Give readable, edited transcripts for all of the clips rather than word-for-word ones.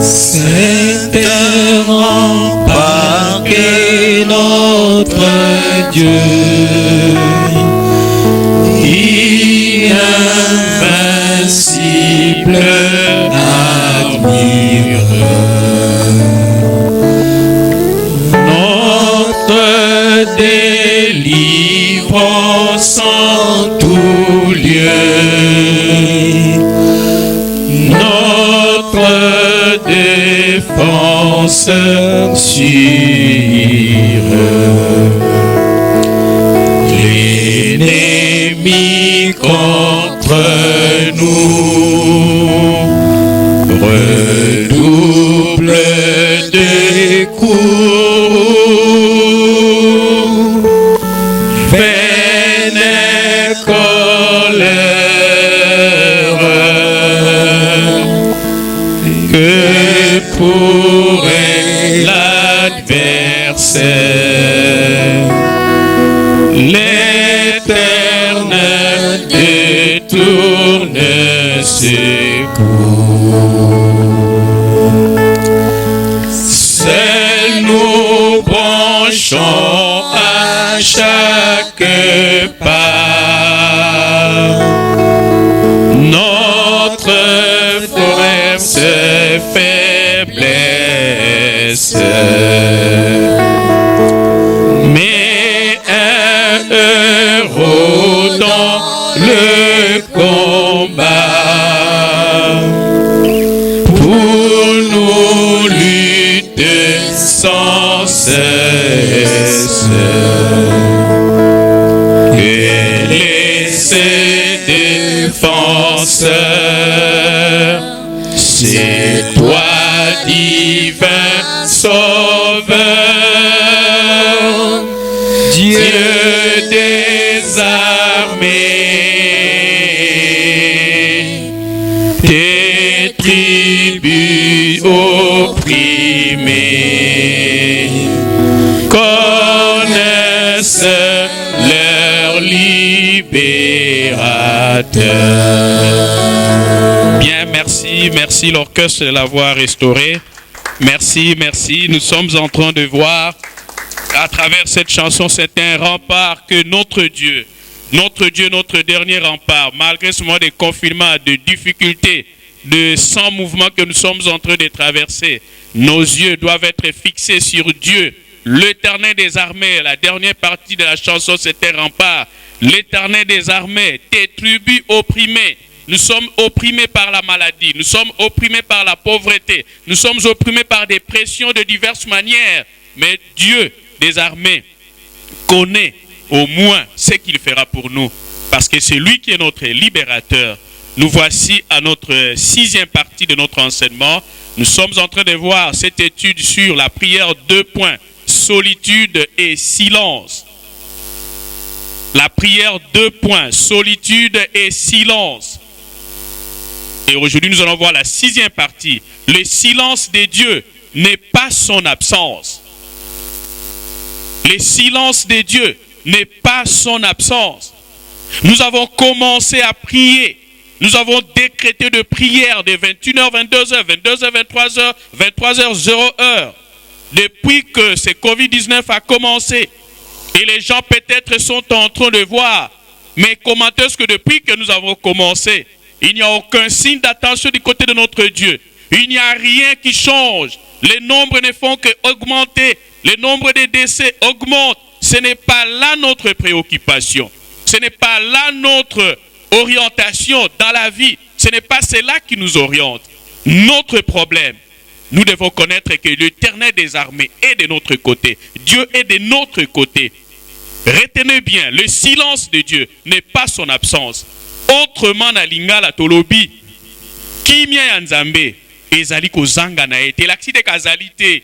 C'est un rempart qu'est notre Dieu, invincible, admirable. Notre délivrance en tout lieu, notre défense sûre. L'ennemi contre nous redouble des coups, peine et colère. Que pourrait l'adversaire? L'Éternel détourne ses coups. Seuls nous branchons à chaque pas. Notre force faiblesse. Mais un héros dans le combat pour nous lutter sans cesse. Et laisser défenseur, c'est toi divin sauveur, Dieu des armées, tes tribus opprimées connaissent leur libérateur. Bien, merci l'orchestre de l'avoir restauré. Merci. Nous sommes en train de voir à travers cette chanson, c'est un rempart que notre Dieu, notre dernier rempart, malgré ce moment de confinement, de difficultés, de sans mouvement que nous sommes en train de traverser, nos yeux doivent être fixés sur Dieu, l'Éternel des armées. La dernière partie de la chanson, c'était rempart. L'Éternel des armées, tes tribus opprimées. Nous sommes opprimés par la maladie, nous sommes opprimés par la pauvreté, nous sommes opprimés par des pressions de diverses manières. Mais Dieu des armées connaît au moins ce qu'il fera pour nous, parce que c'est lui qui est notre libérateur. Nous voici à notre sixième partie de notre enseignement. Nous sommes en train de voir cette étude sur la prière 2 points, solitude et silence. La prière 2 points, solitude et silence. Et aujourd'hui, nous allons voir la sixième partie. Le silence de Dieu n'est pas son absence. Le silence de Dieu n'est pas son absence. Nous avons commencé à prier. Nous avons décrété de prière de 21h, 22h, 22h, 23h, 23h, 0h. Depuis que ce Covid-19 a commencé. Et les gens peut-être sont en train de voir. Mais comment est-ce que depuis que nous avons commencé, il n'y a aucun signe d'attention du côté de notre Dieu. Il n'y a rien qui change. Les nombres ne font qu'augmenter. Le nombre de décès augmente. Ce n'est pas là notre préoccupation. Ce n'est pas là notre orientation dans la vie. Ce n'est pas cela qui nous oriente. Notre problème, nous devons connaître que l'Éternel des armées est de notre côté. Dieu est de notre côté. Retenez bien, le silence de Dieu n'est pas son absence. Autrement na lingala tolobi kimia ya nzambe ezali kozanga na ete laksite kazalité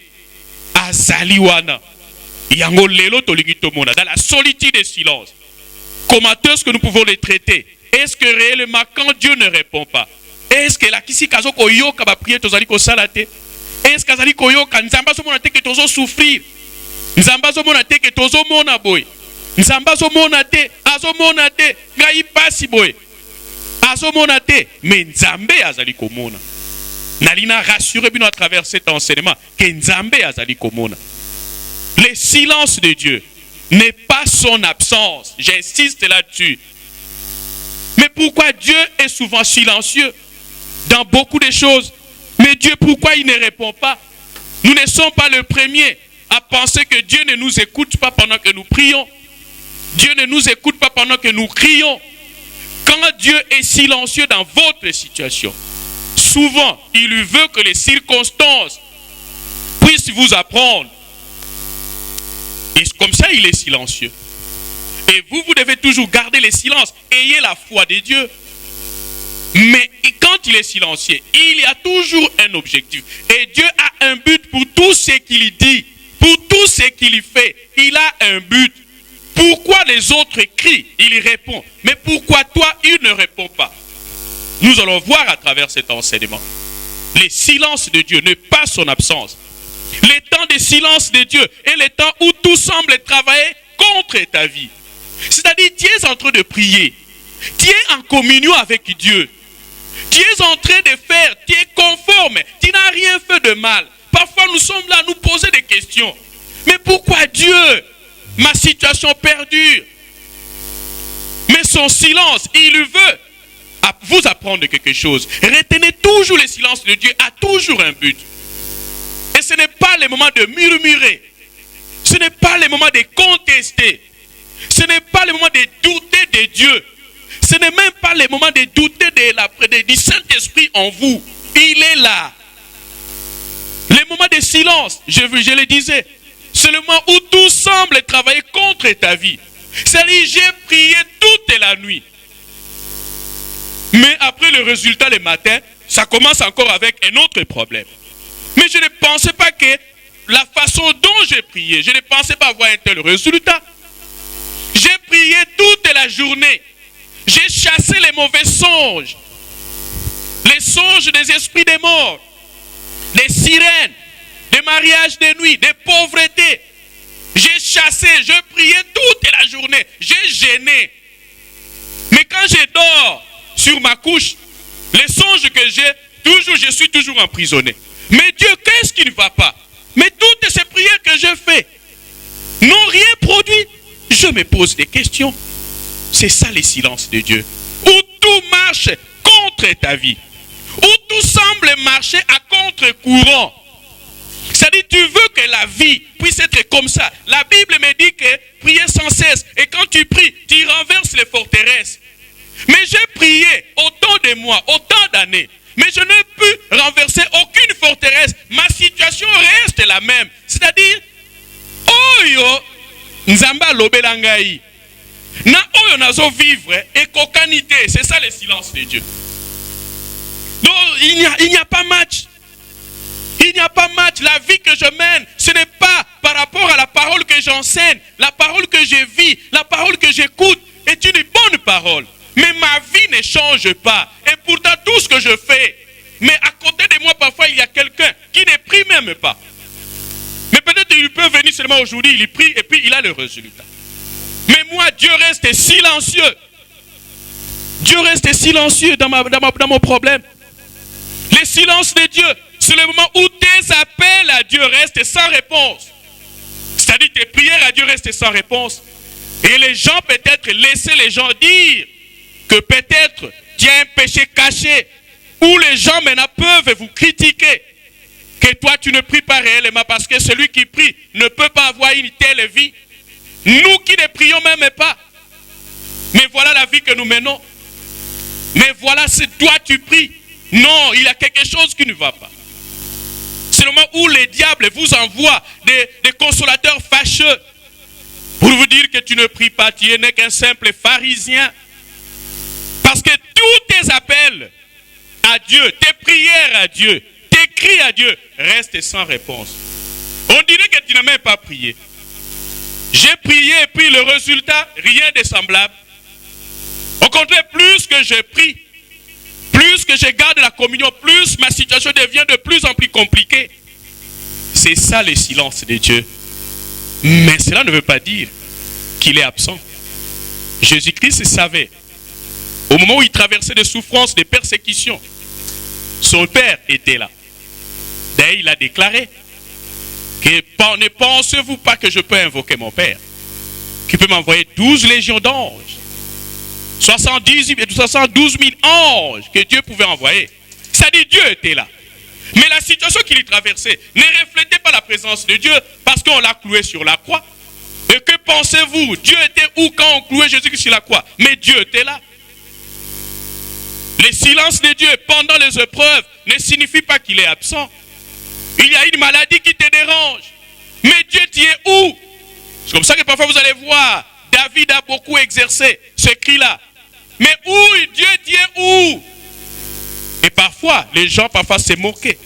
azali wana yango lelo tolingi tomona dans la solitude et silence. Comment est-ce que nous pouvons les traiter? Est-ce que réellement quand Dieu ne répond pas, est-ce que la kisi kazo koyoka ba prier tozali ko salate? Est-ce que azali koyoka nzamba so mona te que tozo souffrir? Nzamba so mona te que tozo mona boy. Nzamba so mona te azo mona te ngai pasi boy. Azo mona te mais nzambe azali komona. Nalina rassuré à travers cet enseignement que Nzambe azali komona. Le silence de Dieu n'est pas son absence. J'insiste là-dessus. Mais pourquoi Dieu est souvent silencieux dans beaucoup de choses? Mais Dieu, pourquoi il ne répond pas? Nous ne sommes pas le premier à penser que Dieu ne nous écoute pas pendant que nous prions. Dieu ne nous écoute pas pendant que nous crions. Quand Dieu est silencieux dans votre situation, souvent, il veut que les circonstances puissent vous apprendre. Et comme ça, il est silencieux. Et vous devez toujours garder le silence. Ayez la foi de Dieu. Mais quand il est silencieux, il y a toujours un objectif. Et Dieu a un but pour tout ce qu'il dit, pour tout ce qu'il fait. Il a un but. Pourquoi les autres crient? Il répond. Mais pourquoi toi, il ne répond pas? Nous allons voir à travers cet enseignement. Le silence de Dieu n'est pas son absence. Le temps de silence de Dieu est le temps où tout semble travailler contre ta vie. C'est-à-dire, tu es en train de prier. Tu es en communion avec Dieu. Tu es en train de faire, tu es conforme, tu n'as rien fait de mal. Parfois nous sommes là à nous poser des questions. Mais pourquoi Dieu? Ma situation perdure. Mais son silence, il veut vous apprendre quelque chose. Retenez toujours le silence de Dieu, a toujours un but. Et ce n'est pas le moment de murmurer. Ce n'est pas le moment de contester. Ce n'est pas le moment de douter de Dieu. Ce n'est même pas le moment de douter du Saint-Esprit en vous. Il est là. Le moment de silence, je le disais, c'est le moment où tout semble travailler contre ta vie. C'est-à-dire, j'ai prié toute la nuit. Mais après le résultat le matin, ça commence encore avec un autre problème. Mais je ne pensais pas que la façon dont j'ai prié, je ne pensais pas avoir un tel résultat. J'ai prié toute la journée. J'ai chassé les mauvais songes. Les songes des esprits des morts. Des sirènes. Des mariages de nuit. Des pauvretés. J'ai chassé, j'ai prié toute la journée. J'ai gêné. Mais quand je dors sur ma couche, les songes que j'ai, je suis toujours emprisonné. Mais Dieu, qu'est-ce qui ne va pas? Mais toutes ces prières que je fais n'ont rien produit. Je me pose des questions. C'est ça le silence de Dieu. Où tout marche contre ta vie. Où tout semble marcher à contre-courant. C'est-à-dire, tu veux que la vie puisse être comme ça. La Bible me dit que prier sans cesse. Et quand tu pries, tu renverses les forteresses. Mais j'ai prié autant de mois, autant d'années. Mais je n'ai pu renverser aucune forteresse. Ma situation reste la même. C'est-à-dire, Oyo, Nzamba lobelangai. Na Oyo nazo vivre et cocanité. C'est ça le silence de Dieu. Donc, il n'y a pas match. Il n'y a pas match. La vie que je mène, ce n'est pas par rapport à la parole que j'enseigne. La parole que je vis, la parole que j'écoute est une bonne parole. Mais ma vie ne change pas. Et pourtant, tout ce que je fais, mais à côté de moi, parfois, il y a quelqu'un qui ne prie même pas. Mais peut-être qu'il peut venir seulement aujourd'hui, il prie et puis il a le résultat. Mais moi, Dieu reste silencieux. Dieu reste silencieux dans mon problème. Le silence de Dieu, c'est le moment où tes appels à Dieu restent sans réponse. C'est-à-dire tes prières à Dieu restent sans réponse. Et les gens peut-être, laissez les gens dire que peut-être il y a un péché caché où les gens maintenant peuvent vous critiquer. Que toi tu ne pries pas réellement parce que celui qui prie ne peut pas avoir une telle vie. Nous qui ne prions même pas. Mais voilà la vie que nous menons. Mais voilà, c'est toi tu pries. Non, il y a quelque chose qui ne va pas. C'est le moment où les diables vous envoient des consolateurs fâcheux pour vous dire que tu ne pries pas, tu n'es qu'un simple pharisien. Parce que tous tes appels à Dieu, tes prières à Dieu, tes cris à Dieu restent sans réponse. On dirait que tu n'as même pas prié. J'ai prié et puis le résultat, rien de semblable. Au contraire, plus que je prie, plus que je garde la communion, plus ma situation devient de plus en plus compliquée. C'est ça le silence de Dieu. Mais cela ne veut pas dire qu'il est absent. Jésus-Christ savait, au moment où il traversait des souffrances, des persécutions, Son père était là. D'ailleurs, il a déclaré que ne pensez-vous pas que je peux invoquer mon père, qui peut m'envoyer 12 légions d'anges, 72 000 anges que Dieu pouvait envoyer. Ça dit Dieu était là. Mais la situation qu'il y traversait ne reflétait pas la présence de Dieu parce qu'on l'a cloué sur la croix. Et que pensez-vous? Dieu était où quand on clouait Jésus-Christ sur la croix? Mais Dieu était là. Le silence de Dieu pendant les épreuves ne signifie pas qu'il est absent. Il y a une maladie qui te dérange. Mais Dieu, tu es où? C'est comme ça que parfois vous allez voir, David a beaucoup exercé ce cri-là. Mais où? Dieu, tu es où? Et parfois, les gens se moquaient.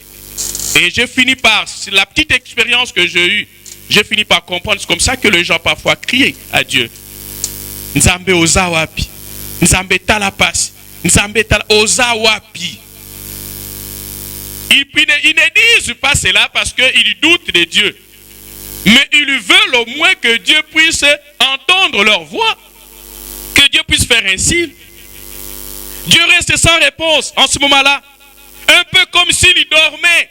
Et j'ai fini par, c'est la petite expérience que j'ai eue, j'ai fini par comprendre, c'est comme ça que les gens parfois crient à Dieu. Nzambe ozawapi, Nzambe talapasi, Nzambe ozawapi. Ils ne disent pas cela parce qu'ils doutent de Dieu. Mais ils veulent au moins que Dieu puisse entendre leur voix. Que Dieu puisse faire un signe. Dieu reste sans réponse en ce moment-là. Un peu comme s'il dormait.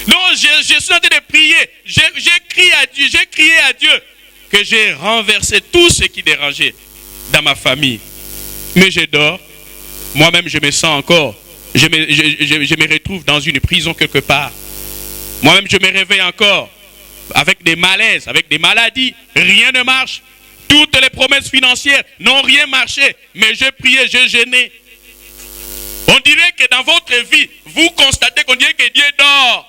Non, je suis en train de prier. J'ai crié à Dieu que j'ai renversé tout ce qui dérangeait dans ma famille. Mais je dors. Moi-même, je me sens encore. Je me retrouve dans une prison quelque part. Moi-même, je me réveille encore avec des malaises, avec des maladies. Rien ne marche. Toutes les promesses financières n'ont rien marché. Mais je priais, je gênais. On dirait que dans votre vie, vous constatez qu'on dirait que Dieu dort.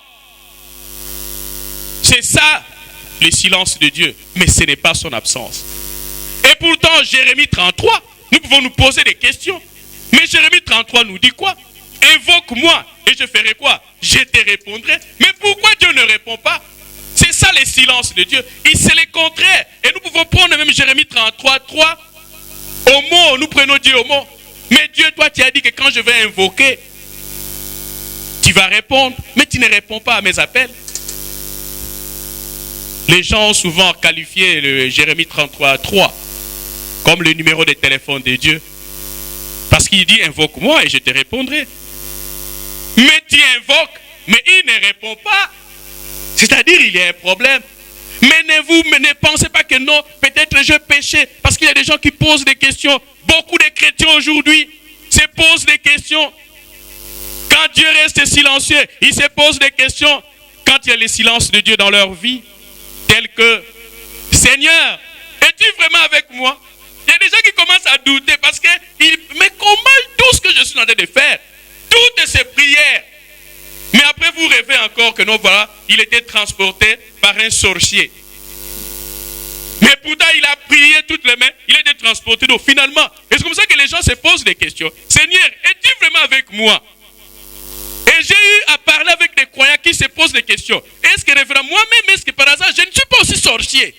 C'est ça, le silence de Dieu. Mais ce n'est pas son absence. Et pourtant, Jérémie 33, nous pouvons nous poser des questions. Mais Jérémie 33 nous dit quoi? Invoque-moi et je ferai quoi? Je te répondrai. Mais pourquoi Dieu ne répond pas? C'est ça le silence de Dieu. Et c'est le contraire. Et nous pouvons prendre même Jérémie 33, 3. Au mot, nous prenons Dieu au mot. Mais Dieu, toi, tu as dit que quand je vais invoquer, tu vas répondre. Mais tu ne réponds pas à mes appels. Les gens ont souvent qualifié le Jérémie 33, 3 comme le numéro de téléphone de Dieu. Parce qu'il dit, invoque-moi et je te répondrai. Mais tu invoques, mais il ne répond pas. C'est-à-dire, il y a un problème. Mais ne pensez pas que non, peut-être je péchais. Parce qu'il y a des gens qui posent des questions. Beaucoup de chrétiens aujourd'hui se posent des questions. Quand Dieu reste silencieux, ils se posent des questions. Quand il y a le silence de Dieu dans leur vie, tel que, Seigneur, es-tu vraiment avec moi? Il y a des gens qui commencent à douter parce que, mais comment tout ce que je suis en train de faire, toutes ces prières, mais après vous rêvez encore que non, voilà, il était transporté par un sorcier. Mais pourtant il a prié toutes les mains, il a été transporté. Donc finalement, et c'est comme ça que les gens se posent des questions. Seigneur, es-tu vraiment avec moi? Et j'ai eu à parler avec des croyants qui se posent des questions. Est-ce que révérend moi-même, est-ce que par hasard, je ne suis pas aussi sorcier?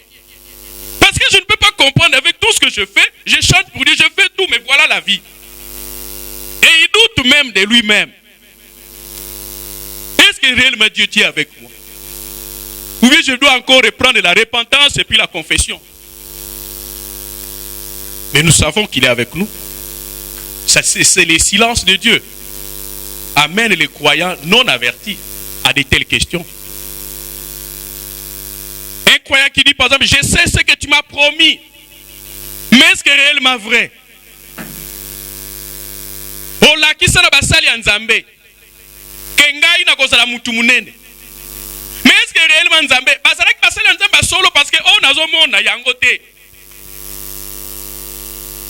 Parce que je ne peux pas comprendre avec tout ce que je fais. Je chante pour Dieu, je fais tout, mais voilà la vie. Et il doute même de lui-même. Est-ce que réellement Dieu est avec moi? Ou bien je dois encore reprendre la repentance et puis la confession? Mais nous savons qu'il est avec nous. C'est le silence de Dieu. Amène les croyants non avertis à de telles questions. Un croyant qui dit par exemple, je sais ce que tu m'as promis, mais est-ce que réellement vrai? Olakisa na basali ya Nzambe kengai na kozala mutu munene. Mais est-ce que réellement Nzambe basali ya Nzambe solo parce que on nazomona yango te?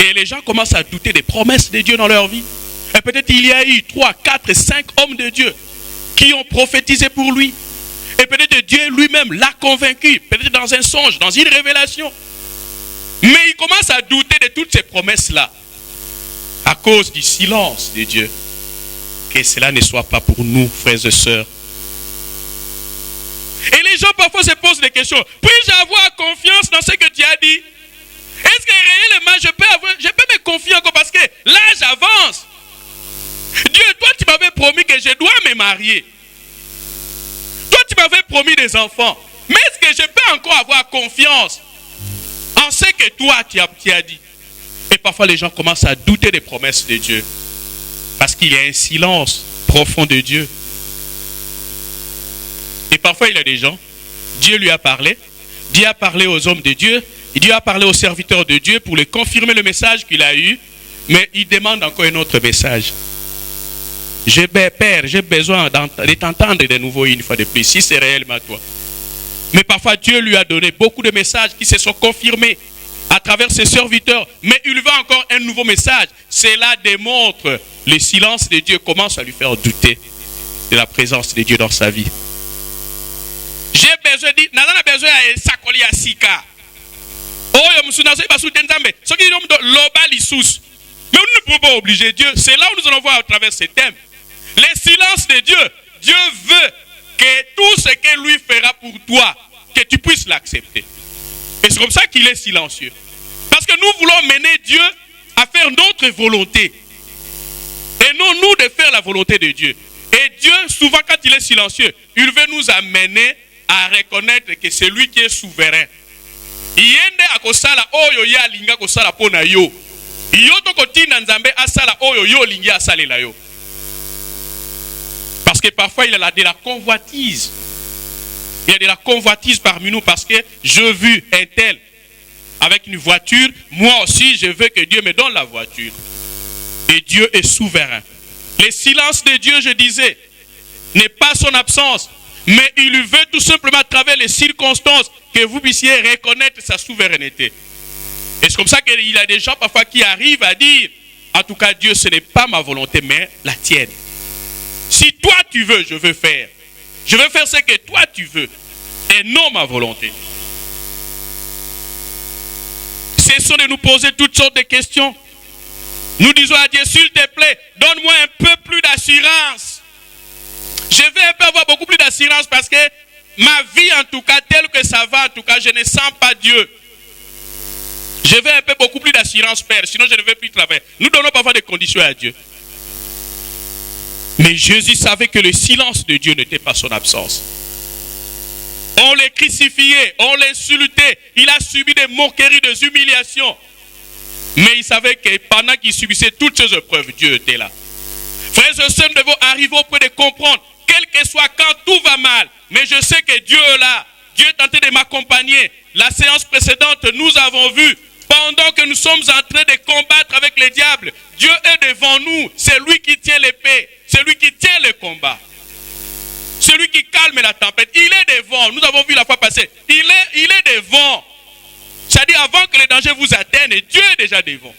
Et les gens commencent à douter des promesses de Dieu dans leur vie. Et peut-être il y a eu 3, 4, 5 hommes de Dieu qui ont prophétisé pour lui. Et peut-être Dieu lui-même l'a convaincu, peut-être dans un songe, dans une révélation. Mais il commence à douter de toutes ces promesses-là. À cause du silence de Dieu. Que cela ne soit pas pour nous, frères et sœurs. Et les gens parfois se posent des questions. Puis-je avoir confiance dans ce que tu as dit? Est-ce que réellement je peux me confier encore parce que l'âge avance? Dieu, toi tu m'avais promis que je dois me marier. Toi tu m'avais promis des enfants. Mais est-ce que je peux encore avoir confiance en ce que toi tu as dit? Et parfois les gens commencent à douter des promesses de Dieu. Parce qu'il y a un silence profond de Dieu. Et parfois, il y a des gens, Dieu lui a parlé, Dieu a parlé aux hommes de Dieu, Dieu a parlé aux serviteurs de Dieu pour lui confirmer le message qu'il a eu, mais il demande encore un autre message. Père, j'ai besoin de t'entendre de nouveau une fois de plus, si c'est réellement toi. Mais parfois, Dieu lui a donné beaucoup de messages qui se sont confirmés à travers ses serviteurs. Mais il veut encore un nouveau message. Cela démontre le silence de Dieu commence à lui faire douter de la présence de Dieu dans sa vie. J'ai besoin de dire, n'a besoin de sakoli à sika. Oh, mais nous ne pouvons pas obliger Dieu. C'est là où nous allons voir à travers ces thèmes. Le silence de Dieu. Dieu veut que tout ce qu'il lui fera pour toi, que tu puisses l'accepter. Et c'est comme ça qu'il est silencieux. Parce que nous voulons mener Dieu à faire notre volonté. Et non nous de faire la volonté de Dieu. Et Dieu, souvent quand il est silencieux, il veut nous amener à reconnaître que c'est lui qui est souverain. Yende akosala oyo ya linga kosala pona yo. Yo to kotina nzambe asala oyo yo lingi asalela yo. Parce que parfois il y a de la convoitise. Il y a de la convoitise parmi nous parce que je veux un tel avec une voiture. Moi aussi je veux que Dieu me donne la voiture. Et Dieu est souverain. Le silence de Dieu, je disais, n'est pas son absence. Mais il veut tout simplement à travers les circonstances que vous puissiez reconnaître sa souveraineté. Et c'est comme ça qu'il y a des gens parfois qui arrivent à dire, en tout cas Dieu, ce n'est pas ma volonté, mais la tienne. Si toi tu veux, je veux faire. Je veux faire ce que toi tu veux, et non ma volonté. Cessons de nous poser toutes sortes de questions. Nous disons à Dieu, s'il te plaît, donne-moi un peu plus d'assurance. Je vais un peu avoir beaucoup plus d'assurance parce que ma vie, en tout cas, telle que ça va, en tout cas, je ne sens pas Dieu. Je veux un peu beaucoup plus d'assurance, Père, sinon je ne vais plus travailler. Nous donnons parfois des conditions à Dieu. Mais Jésus savait que le silence de Dieu n'était pas son absence. On l'a crucifié, on l'a insulté, il a subi des moqueries, des humiliations. Mais il savait que pendant qu'il subissait toutes ces épreuves, Dieu était là. Frères et sœurs, nous devons arriver au point de comprendre, quel que soit quand tout va mal, mais je sais que Dieu est là. Dieu est en train de m'accompagner. La séance précédente, nous avons vu, pendant que nous sommes en train de combattre avec les diables, Dieu est devant nous. C'est lui qui tient l'épée. C'est lui qui tient le combat. Celui qui calme la tempête. Il est devant. Nous avons vu la fois passée. Il est devant. C'est-à-dire avant que les dangers vous atteignent, Dieu est déjà devant.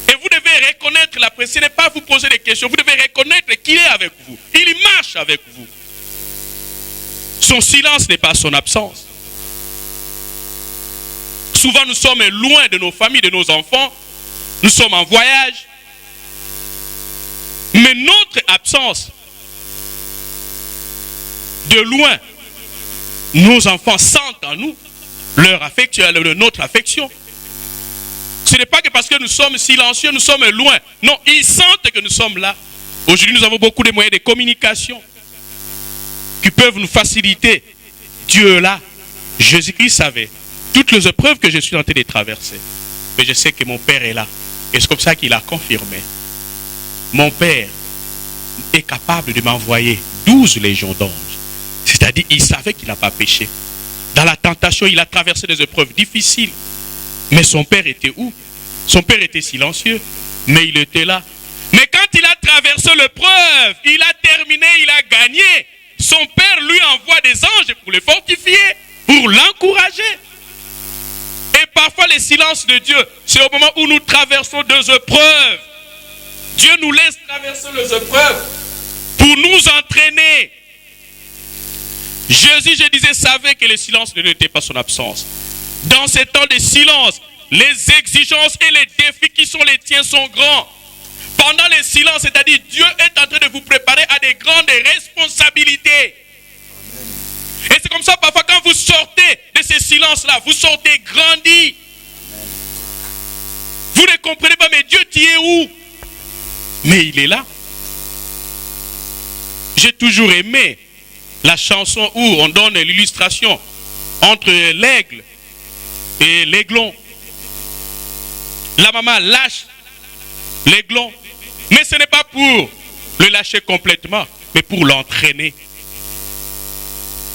Et vous devez reconnaître la présence. Ce n'est pas vous poser des questions. Vous devez reconnaître qu'il est avec vous. Il marche avec vous. Son silence n'est pas son absence. Souvent nous sommes loin de nos familles, de nos enfants. Nous sommes en voyage. Mais notre absence, de loin, nos enfants sentent en nous leur affection, notre affection. Ce n'est pas que parce que nous sommes silencieux, nous sommes loin. Non, ils sentent que nous sommes là. Aujourd'hui, nous avons beaucoup de moyens de communication qui peuvent nous faciliter. Dieu est là. Jésus-Christ savait toutes les épreuves que je suis en train de traverser. Mais je sais que mon Père est là. Et c'est comme ça qu'il a confirmé. Mon Père est capable de m'envoyer 12 légions d'anges. C'est-à-dire, il savait qu'il n'a pas péché. Dans la tentation, il a traversé des épreuves difficiles. Mais son Père était où? Son Père était silencieux, mais il était là. Mais quand il a traversé l'épreuve, il a terminé, il a gagné. Son Père lui envoie des anges pour le fortifier, pour l'encourager. Et parfois, le silence de Dieu, c'est au moment où nous traversons des épreuves. Dieu nous laisse traverser les épreuves pour nous entraîner. Jésus, je disais, savait que le silence n'était pas son absence. Dans ces temps de silence, les exigences et les défis qui sont les tiens sont grands. Pendant le silence, c'est-à-dire Dieu est en train de vous préparer à des grandes responsabilités. Et c'est comme ça, parfois, quand vous sortez de ces silences-là, vous sortez grandi. Vous ne comprenez pas, mais Dieu, tu es où? Mais il est là. J'ai toujours aimé la chanson où on donne l'illustration entre l'aigle et l'aiglon. La maman lâche l'aiglon. Mais ce n'est pas pour le lâcher complètement, mais pour l'entraîner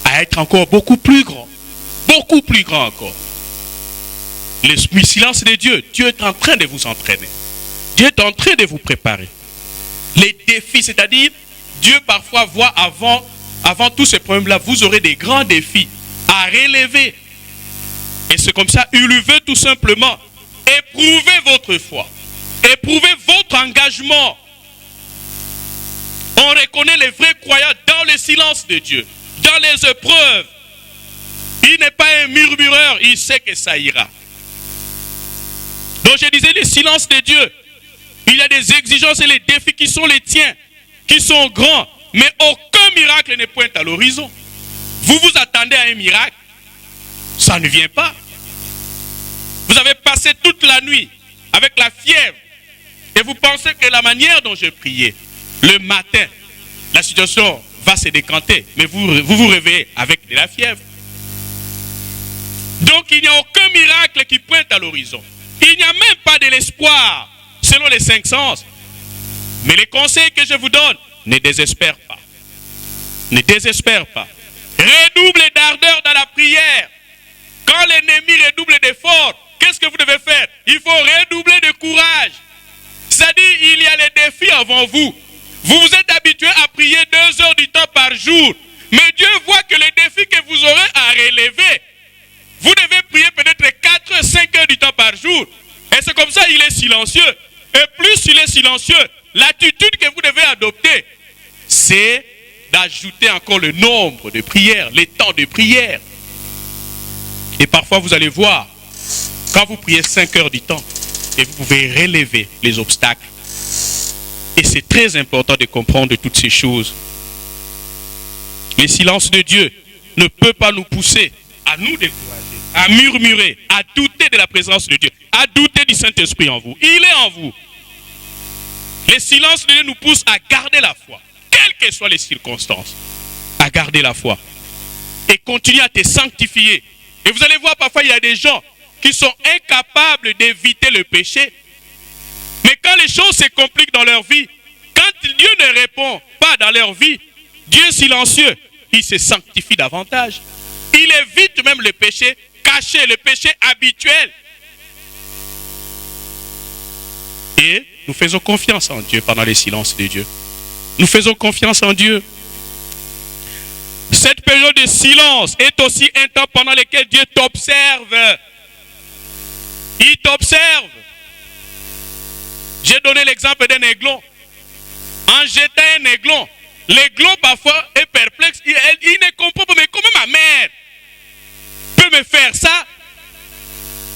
à être encore beaucoup plus grand encore. Le silence de Dieu, Dieu est en train de vous entraîner. Dieu est en train de vous préparer. Les défis, c'est-à-dire, Dieu parfois voit avant tous ces problèmes-là, vous aurez des grands défis à relever. Et c'est comme ça, il veut tout simplement éprouver votre foi, éprouver votre engagement. On reconnaît les vrais croyants dans le silence de Dieu, dans les épreuves. Il n'est pas un murmureur, il sait que ça ira. Donc je disais, le silence de Dieu, il y a des exigences et les défis qui sont les tiens, qui sont grands, mais aucun miracle ne pointe à l'horizon. Vous vous attendez à un miracle, ça ne vient pas. Vous avez passé toute la nuit avec la fièvre et vous pensez que la manière dont je priais, le matin, la situation va se décanter, mais vous réveillez avec de la fièvre. Donc il n'y a aucun miracle qui pointe à l'horizon. Il n'y a même pas de l'espoir selon les 5 sens. Mais les conseils que je vous donne, ne désespère pas. Ne désespère pas. Redouble d'ardeur dans la prière. Quand l'ennemi redouble d'efforts, qu'est-ce que vous devez faire? Il faut redoubler de courage. C'est-à-dire, il y a les défis avant vous. Vous vous êtes habitué à prier 2 heures du temps par jour. Mais Dieu voit que les défis que vous aurez à relever, vous devez prier peut-être 4, 5 heures du temps par jour. Et c'est comme ça, il est silencieux. Et plus il est silencieux, l'attitude que vous devez adopter, c'est d'ajouter encore le nombre de prières, les temps de prière. Et parfois, vous allez voir, quand vous priez 5 heures du temps, et vous pouvez relever les obstacles. Et c'est très important de comprendre toutes ces choses. Le silence de Dieu ne peut pas nous pousser à nous décourager, à murmurer, à douter de la présence de Dieu, à douter du Saint-Esprit en vous. Il est en vous. Le silence de Dieu nous pousse à garder la foi, quelles que soient les circonstances, à garder la foi et continuer à te sanctifier. Et vous allez voir, parfois, il y a des gens qui sont incapables d'éviter le péché. Mais quand les choses se compliquent dans leur vie, quand Dieu ne répond pas dans leur vie, Dieu est silencieux, il se sanctifie davantage. Il évite même le péché caché, le péché habituel. Et nous faisons confiance en Dieu pendant les silences de Dieu. Nous faisons confiance en Dieu. Cette période de silence est aussi un temps pendant lequel Dieu t'observe. Il t'observe. J'ai donné l'exemple d'un aiglon. En jetant un aiglon, l'aiglon parfois est perplexe. Il ne comprend pas, mais comment ma mère peut me faire ça?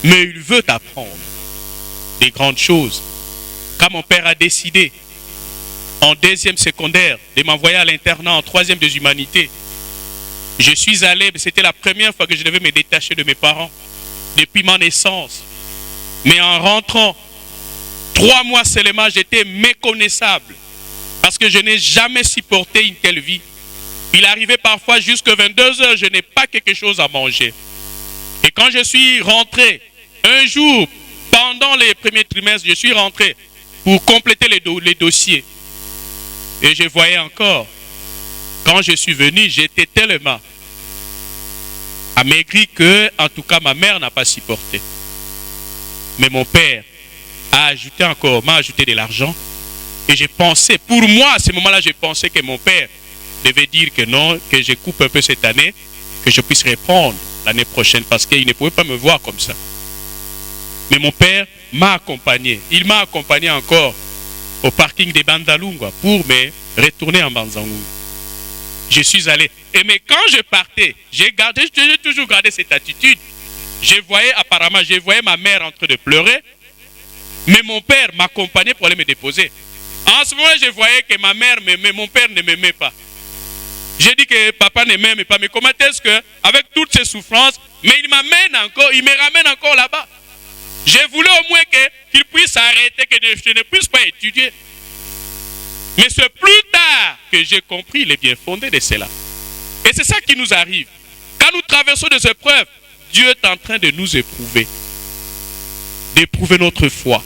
Mais il veut apprendre des grandes choses. Quand mon père a décidé, en 2e secondaire, de m'envoyer à l'internat en 3e des humanités, je suis allé, c'était la première fois que je devais me détacher de mes parents, depuis ma naissance. Mais en rentrant, 3 mois seulement, j'étais méconnaissable. Parce que je n'ai jamais supporté une telle vie. Il arrivait parfois jusqu'à 22 heures, je n'ai pas quelque chose à manger. Et quand je suis rentré, un jour, pendant les premiers trimestres, je suis rentré pour compléter les dossiers. Et je voyais encore, quand je suis venu, j'étais tellement amaigri que, en tout cas, ma mère n'a pas supporté. Mais mon père m'a ajouté de l'argent. Et j'ai pensé, pour moi, à ce moment-là, j'ai pensé que mon père devait dire que non, que je coupe un peu cette année, que je puisse répondre l'année prochaine, parce qu'il ne pouvait pas me voir comme ça. Mais mon père m'a accompagné. Il m'a accompagné encore au parking de Bandalungwa pour me retourner en Banzangou. Je suis allé. Mais quand je partais, j'ai toujours gardé cette attitude. Je voyais ma mère en train de pleurer, mais mon père m'accompagnait pour aller me déposer. En ce moment, je voyais que ma mère m'aimait, mon père ne m'aimait pas. J'ai dit que papa ne m'aimait pas, mais comment est-ce que, avec toutes ces souffrances, mais il me ramène encore là-bas. Je voulais au moins qu'il puisse arrêter, que je ne puisse pas étudier. Mais c'est plus tard que j'ai compris les bien-fondés de cela. Et c'est ça qui nous arrive. Quand nous traversons des épreuves, Dieu est en train de nous éprouver. D'éprouver notre foi.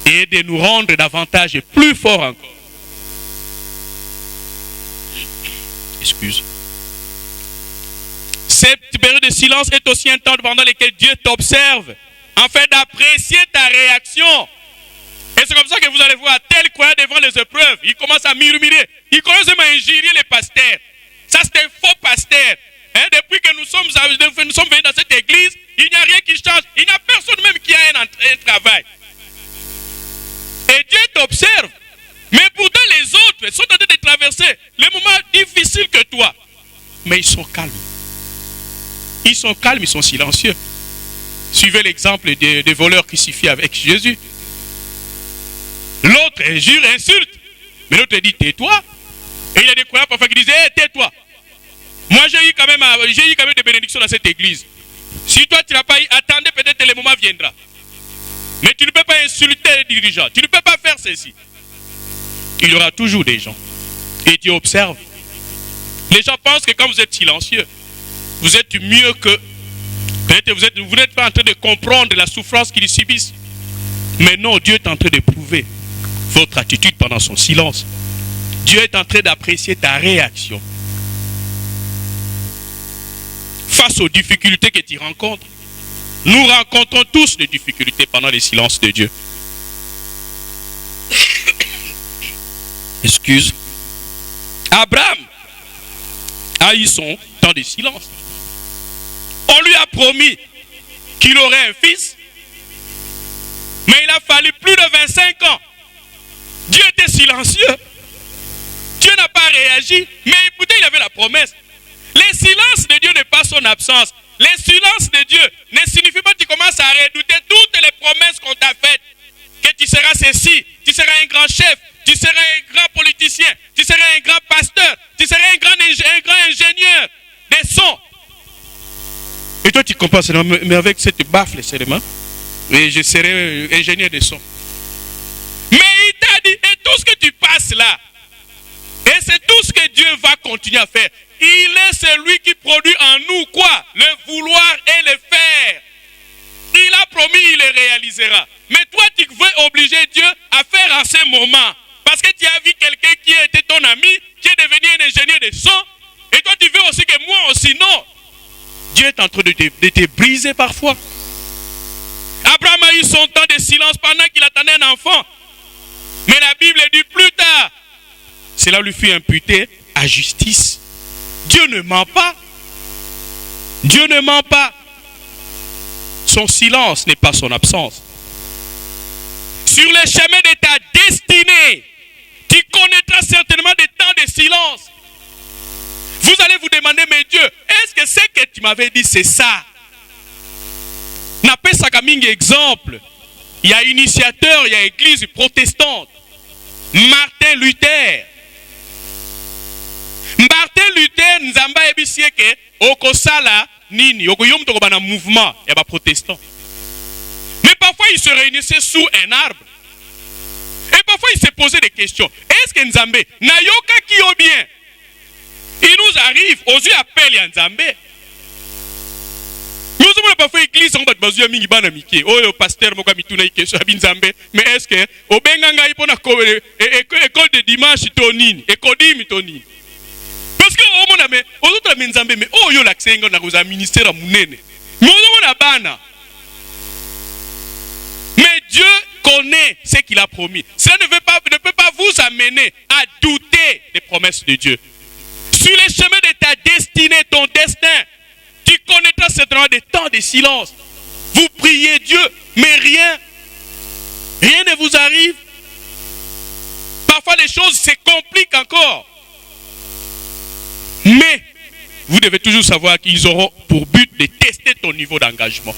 Et de nous rendre davantage et plus forts encore. Excuse. Cette période de silence est aussi un temps pendant lequel Dieu t'observe, afin d'apprécier ta réaction. Et c'est comme ça que vous allez voir tel croyant devant les épreuves, il commence à murmurer, il commence même à injurier les pasteurs. Ça, c'est un faux pasteur. Hein, depuis que nous sommes venus dans cette église, il n'y a rien qui change. Il n'y a personne même qui a un travail. Et Dieu t'observe. Mais pourtant, les autres sont en train de traverser les moments difficiles que toi. Mais ils sont calmes. Ils sont calmes, ils sont silencieux. Suivez l'exemple des voleurs crucifiés avec Jésus. L'autre injure, insulte. Mais l'autre dit, tais-toi. Et il y a des croyants parfois qui disent, hey, tais-toi. Moi, j'ai eu quand même des bénédictions dans cette église. Si toi, tu n'as pas eu, attendez, peut-être le moment viendra. Mais tu ne peux pas insulter les dirigeants. Tu ne peux pas faire ceci. Il y aura toujours des gens. Et Dieu observe. Les gens pensent que quand vous êtes silencieux, vous êtes mieux que... Peut-être vous n'êtes pas en train de comprendre la souffrance qu'ils subissent. Mais non, Dieu est en train de prouver votre attitude pendant son silence. Dieu est en train d'apprécier ta réaction. Face aux difficultés que tu rencontres, nous rencontrons tous des difficultés pendant les silences de Dieu. Excuse. Abraham a eu son temps de silence. On lui a promis qu'il aurait un fils, mais il a fallu plus de 25 ans. Dieu était silencieux. Dieu n'a pas réagi, mais écoutez, il avait la promesse. Le silence de Dieu n'est pas son absence. Le silence de Dieu ne signifie pas que tu commences à redouter toutes les promesses qu'on t'a faites. Que tu seras ceci, tu seras un grand chef, tu seras un grand politicien, tu seras un grand pasteur, tu seras un grand ingénieur des sons. Et toi tu comprends seulement, mais avec cette baffle seulement, et je serai ingénieur des sons. Mais il t'a dit, et tout ce que tu passes là, et c'est tout ce que Dieu va continuer à faire. Il est celui qui produit en nous quoi? Le vouloir et le faire. Il a promis, il le réalisera. Mais toi, tu veux obliger Dieu à faire en ce moment. Parce que tu as vu quelqu'un qui était ton ami, qui est devenu un ingénieur de son. Et toi, tu veux aussi que moi aussi. Non. Dieu est en train de te briser parfois. Abraham a eu son temps de silence pendant qu'il attendait un enfant. Mais la Bible dit plus tard, cela lui fut imputé à justice. Dieu ne ment pas. Dieu ne ment pas. Son silence n'est pas son absence. Sur le chemin de ta destinée, tu connaîtras certainement des temps de silence. Vous allez vous demander, mais Dieu, est-ce que ce que tu m'avais dit, c'est ça? N'a pas ça comme exemple. Il y a initiateur, il y a église protestante. Martin Luther. Martin Luther, Nzamba ebisie ke okosala nini, okoyom tokobana mouvement, il y a protestant. Mais parfois il se réunissait sous un arbre. Et parfois il se posait des questions. Est-ce que Nzambe nayoka ki o bien? Il nous arrive, aux yeux appel ya Nzambe. Nous avons parfois église on bat bazuya mingi bana mike. Oh pasteur moka mituna ikeso abi Nzambe, mais est-ce que obenganga ipona école de dimanche tonini, école tonini. Parce que aux autres Nzambe, mais oh yo l'accès na koza ministère munene. Mais on a bana. Mais Dieu connaît ce qu'il a promis. Cela ne peut pas vous amener à douter des promesses de Dieu. Sur les chemins de ta destinée, ton destin, tu connaîtras certainement des temps de silence. Vous priez Dieu, mais rien ne vous arrive. Parfois les choses se compliquent encore. Mais vous devez toujours savoir qu'ils auront pour but de tester ton niveau d'engagement.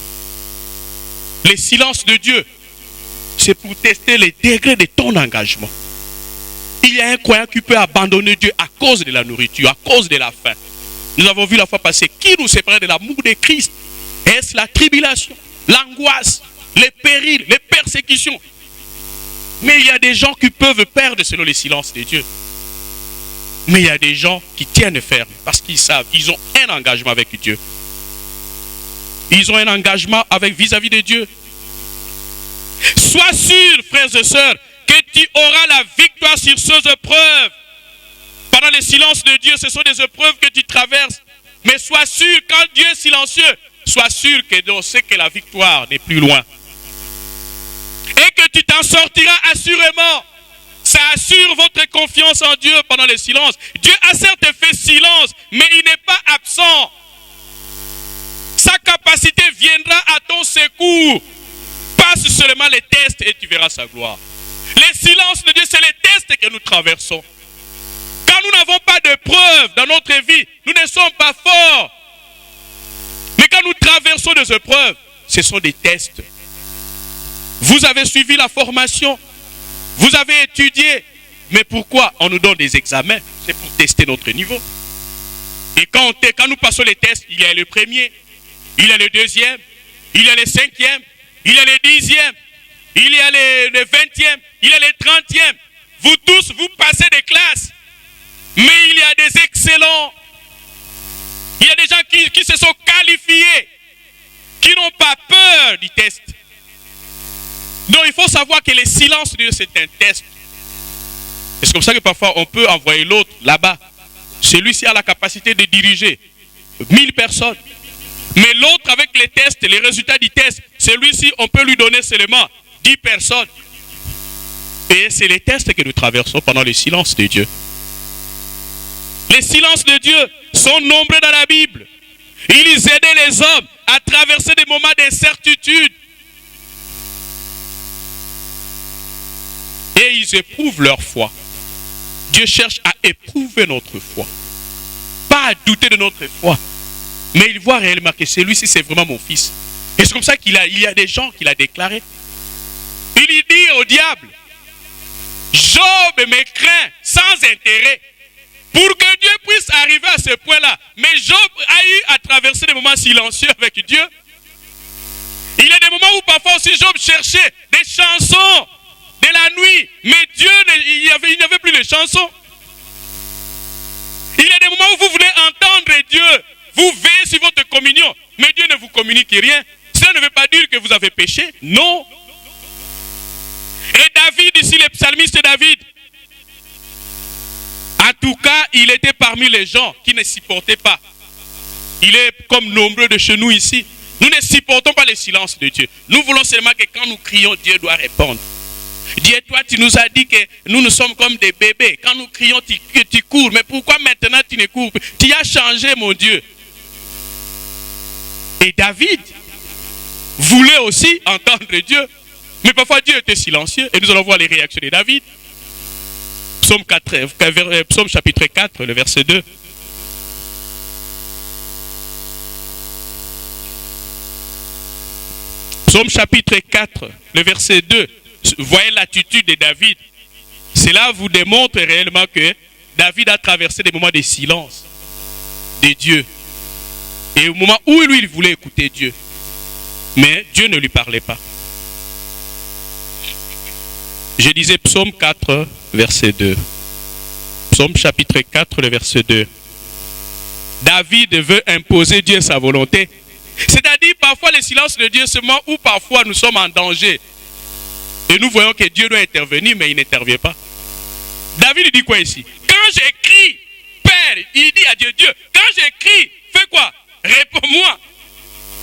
Le silence de Dieu, c'est pour tester les degrés de ton engagement. Il y a un croyant qui peut abandonner Dieu à cause de la nourriture, à cause de la faim. Nous avons vu la fois passée, qui nous sépare de l'amour de Christ? Est-ce la tribulation, l'angoisse, les périls, les persécutions? Mais il y a des gens qui peuvent perdre selon le silence de Dieu. Mais il y a des gens qui tiennent ferme parce qu'ils savent, ils ont un engagement avec Dieu. Ils ont un engagement vis-à-vis de Dieu. Sois sûr, frères et sœurs, que tu auras la victoire sur ces épreuves. Pendant le silence de Dieu, ce sont des épreuves que tu traverses. Mais sois sûr, quand Dieu est silencieux, sois sûr que on sait que la victoire n'est plus loin. Et que tu t'en sortiras assurément. Ça assure votre confiance en Dieu pendant le silence. Dieu a certes fait silence, mais il n'est pas absent. Sa capacité viendra à ton secours. Passe seulement les tests et tu verras sa gloire. Le silence de Dieu, c'est les tests que nous traversons. Quand nous n'avons pas de preuves dans notre vie, nous ne sommes pas forts. Mais quand nous traversons des épreuves, ce sont des tests. Vous avez suivi la formation, vous avez étudié, mais pourquoi on nous donne des examens? C'est pour tester notre niveau. Et quand nous passons les tests, il y a le premier, il y a le deuxième, il y a le cinquième, il y a le 10e, il y a le 20e, il y a le 30e. Vous tous, vous passez des classes. Mais il y a des excellents. Il y a des gens qui se sont qualifiés, qui n'ont pas peur du test. Donc il faut savoir que le silence de Dieu, c'est un test. Et c'est comme ça que parfois on peut envoyer l'autre là-bas. Celui-ci a la capacité de diriger 1000 personnes. Mais l'autre avec les tests, les résultats du test, celui-ci on peut lui donner seulement 10 personnes. Et c'est les tests que nous traversons pendant le silence de Dieu. Les silences de Dieu sont nombreux dans la Bible. Ils aidaient les hommes à traverser des moments d'incertitude. Et ils éprouvent leur foi. Dieu cherche à éprouver notre foi. Pas à douter de notre foi. Mais il voit réellement que celui-ci, c'est vraiment mon fils. Et c'est comme ça qu'il y a des gens qu'il a déclarés. Il dit au diable, Job me craint sans intérêt. Pour que Dieu puisse arriver à ce point-là. Mais Job a eu à traverser des moments silencieux avec Dieu. Il y a des moments où parfois aussi Job cherchait des chansons de la nuit. Mais Dieu, il n'y avait plus de chansons. Il y a des moments où vous voulez entendre Dieu. Vous veillez sur votre communion. Mais Dieu ne vous communique rien. Cela ne veut pas dire que vous avez péché. Non. Et David, ici le psalmiste David, en tout cas, il était parmi les gens qui ne supportaient pas. Il est comme nombreux de chez nous ici. Nous ne supportons pas le silence de Dieu. Nous voulons seulement que quand nous crions, Dieu doit répondre. Dieu, toi, tu nous as dit que nous sommes comme des bébés. Quand nous crions, tu cours. Mais pourquoi maintenant tu ne cours plus? Tu as changé, mon Dieu. Et David voulait aussi entendre Dieu. Mais parfois, Dieu était silencieux. Et nous allons voir les réactions de David. Psaume chapitre 4, le verset 2. Psaume chapitre 4, le verset 2. Voyez l'attitude de David. Cela vous démontre réellement que David a traversé des moments de silence de Dieu. Et au moment où lui, il voulait écouter Dieu. Mais Dieu ne lui parlait pas. Je disais Psaume 4, verset 2. Psaume chapitre 4, le verset 2. David veut imposer Dieu sa volonté. C'est-à-dire parfois le silence de Dieu, c'est le moment où parfois nous sommes en danger. Et nous voyons que Dieu doit intervenir, mais il n'intervient pas. David dit quoi ici? Quand j'écris, Père, il dit à Dieu, Dieu, quand j'écris, fais quoi? Réponds-moi.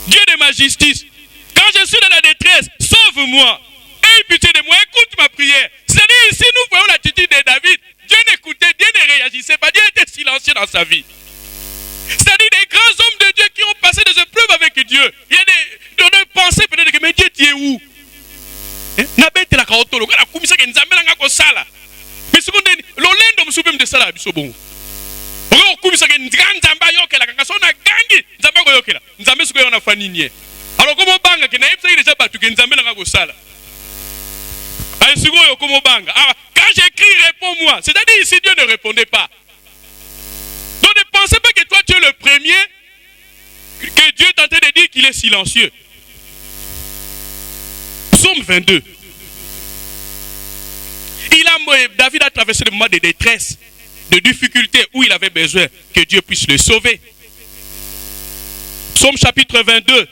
Dieu de ma justice. Quand je suis dans la détresse, sauve-moi. Aie pitié de moi, écoute ma prière. C'est-à-dire ici, nous voyons l'attitude de David. Dieu n'écoutait, Dieu ne réagissait pas. Dieu était silencieux dans sa vie. C'est-à-dire des grands hommes de Dieu qui ont passé des épreuves avec Dieu. Il y a des pensées peut-être que, mais Dieu, tu es où? Nabete la kaotolo, kana kumisa ke nzambe nga ko sala. Mais seconde, l'olendo musubem de sala bisobon. Oko kumisa ke nzamba yokela kanga sona gangi, nzamba ko yokela. Nzambe suko yona fanini. Alors comment banga ke na yepsa déjà batu ke nzambe nga ko sala. Ay suko yo comment banga. Quand j'écris, réponds-moi. C'est-à-dire ici Dieu ne répondait pas. Donc ne pensez pas que toi tu es le premier que Dieu est en train de dire qu'il est silencieux. Psaume 22. David a traversé des moments de détresse, de difficulté où il avait besoin que Dieu puisse le sauver. Psaume chapitre 22,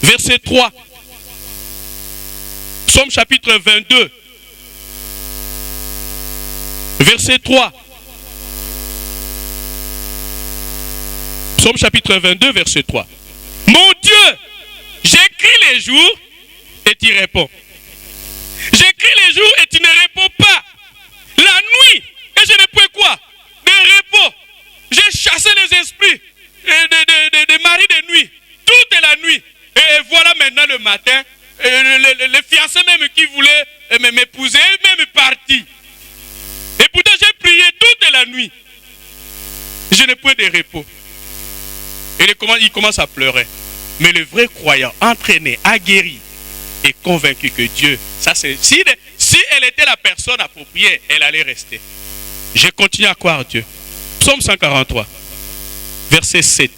verset 3. Psaume chapitre 22, Verset 3. Psaume chapitre 22, verset 3. Mon Dieu, j'écris les jours et tu réponds. J'écris les jours et tu ne réponds pas. La nuit, et je ne peux quoi? De repos. J'ai chassé les esprits des maris de nuit. Toute la nuit. Et voilà maintenant le matin, les fiancés même qui voulaient m'épouser, même partis. Et pourtant j'ai prié toute la nuit. Je n'ai point de repos. Et il commence à pleurer. Mais le vrai croyant, entraîné, aguerri, est convaincu que Dieu, ça c'est, si elle était la personne appropriée, elle allait rester. Je continue à croire Dieu. Psaume 143, verset 7.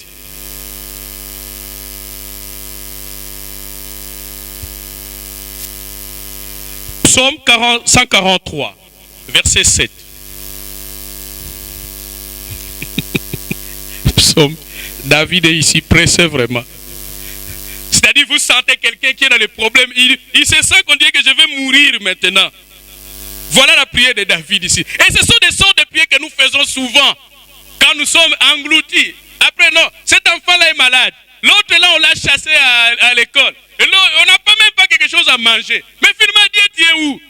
Psaume 143, verset 7. Psaume, David est ici pressé vraiment. C'est-à-dire, vous sentez quelqu'un qui est dans les problèmes. Il se sent qu'on dit que je vais mourir maintenant. Voilà la prière de David ici. Et ce sont des sortes de prières que nous faisons souvent. Quand nous sommes engloutis. Après, non, cet enfant-là est malade. L'autre là, on l'a chassé à l'école. Et là, on n'a pas même pas quelque chose à manger. Mais finalement, Dieu est où?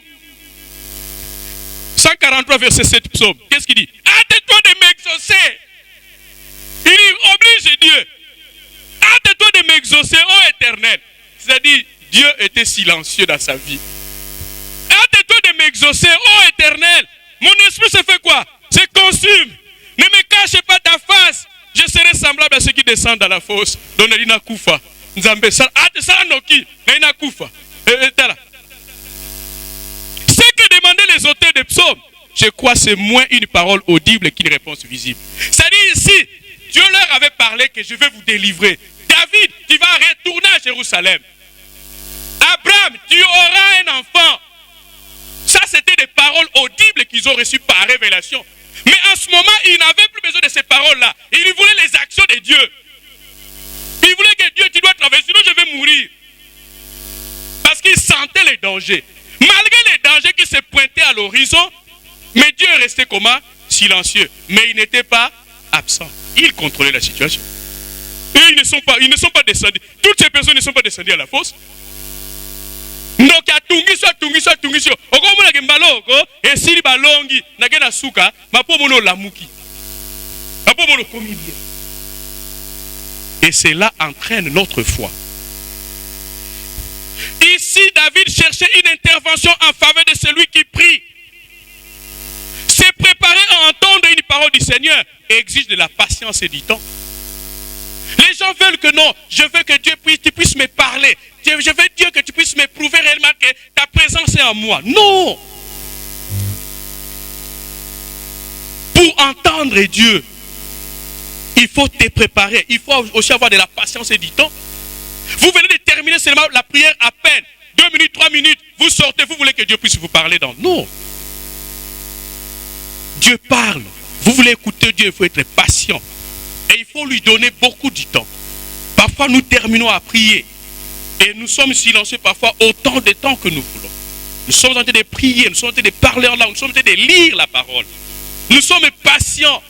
143, verset 7, psaume. Qu'est-ce qu'il dit? Hâte-toi de m'exaucer. Il dit, oblige Dieu. Hâte-toi de m'exaucer, ô Éternel. C'est-à-dire, Dieu était silencieux dans sa vie. Hâte-toi de m'exaucer, ô Éternel. Mon esprit se fait quoi? Se consume. Ne me cache pas ta face. Je serai semblable à ceux qui descendent dans la fosse. Donc, il n'a koufa. Nzambe, ça noki. Il n'a koufa. Ce que demandaient les auteurs des psaumes, je crois que c'est moins une parole audible qu'une réponse visible. C'est-à-dire ici, Dieu leur avait parlé que je vais vous délivrer. David, tu vas retourner à Jérusalem. Abraham, tu auras un enfant. Ça, c'était des paroles audibles qu'ils ont reçues par révélation. Mais en ce moment, ils n'avaient plus besoin de ces paroles-là. Ils voulaient les actions de Dieu. Ils voulaient que Dieu, tu dois travailler, sinon je vais mourir. Parce qu'ils sentaient les dangers. Malgré les dangers qui se pointaient à l'horizon, mais Dieu est resté comment? Silencieux. Mais il n'était pas absent. Il contrôlait la situation. Et ils ne sont pas descendus. Toutes ces personnes ne sont pas descendues à la fosse. Donc, tungiso. Okomona ke mbaloko, esili balongi, nagena suka, mapo mono lamuki. Mapo mono komibia. Et cela entraîne notre foi. Ici, David cherchait une intervention en faveur de celui qui prie. Se préparer à entendre une parole du Seigneur exige de la patience et du temps. Les gens veulent que non, je veux que Dieu tu puisses me parler. Je veux Dieu que tu puisses me prouver réellement que ta présence est en moi. Non! Pour entendre Dieu, il faut te préparer. Il faut aussi avoir de la patience et du temps. Vous venez de terminer seulement la prière à peine. 2 minutes, 3 minutes, vous sortez, vous voulez que Dieu puisse vous parler dans. Non! Dieu parle. Vous voulez écouter Dieu, il faut être patient. Et il faut lui donner beaucoup de temps. Parfois, nous terminons à prier. Et nous sommes silencieux parfois autant de temps que nous voulons. Nous sommes en train de prier, nous sommes en train de parler en langue, nous sommes en train de lire la parole. Nous sommes patients.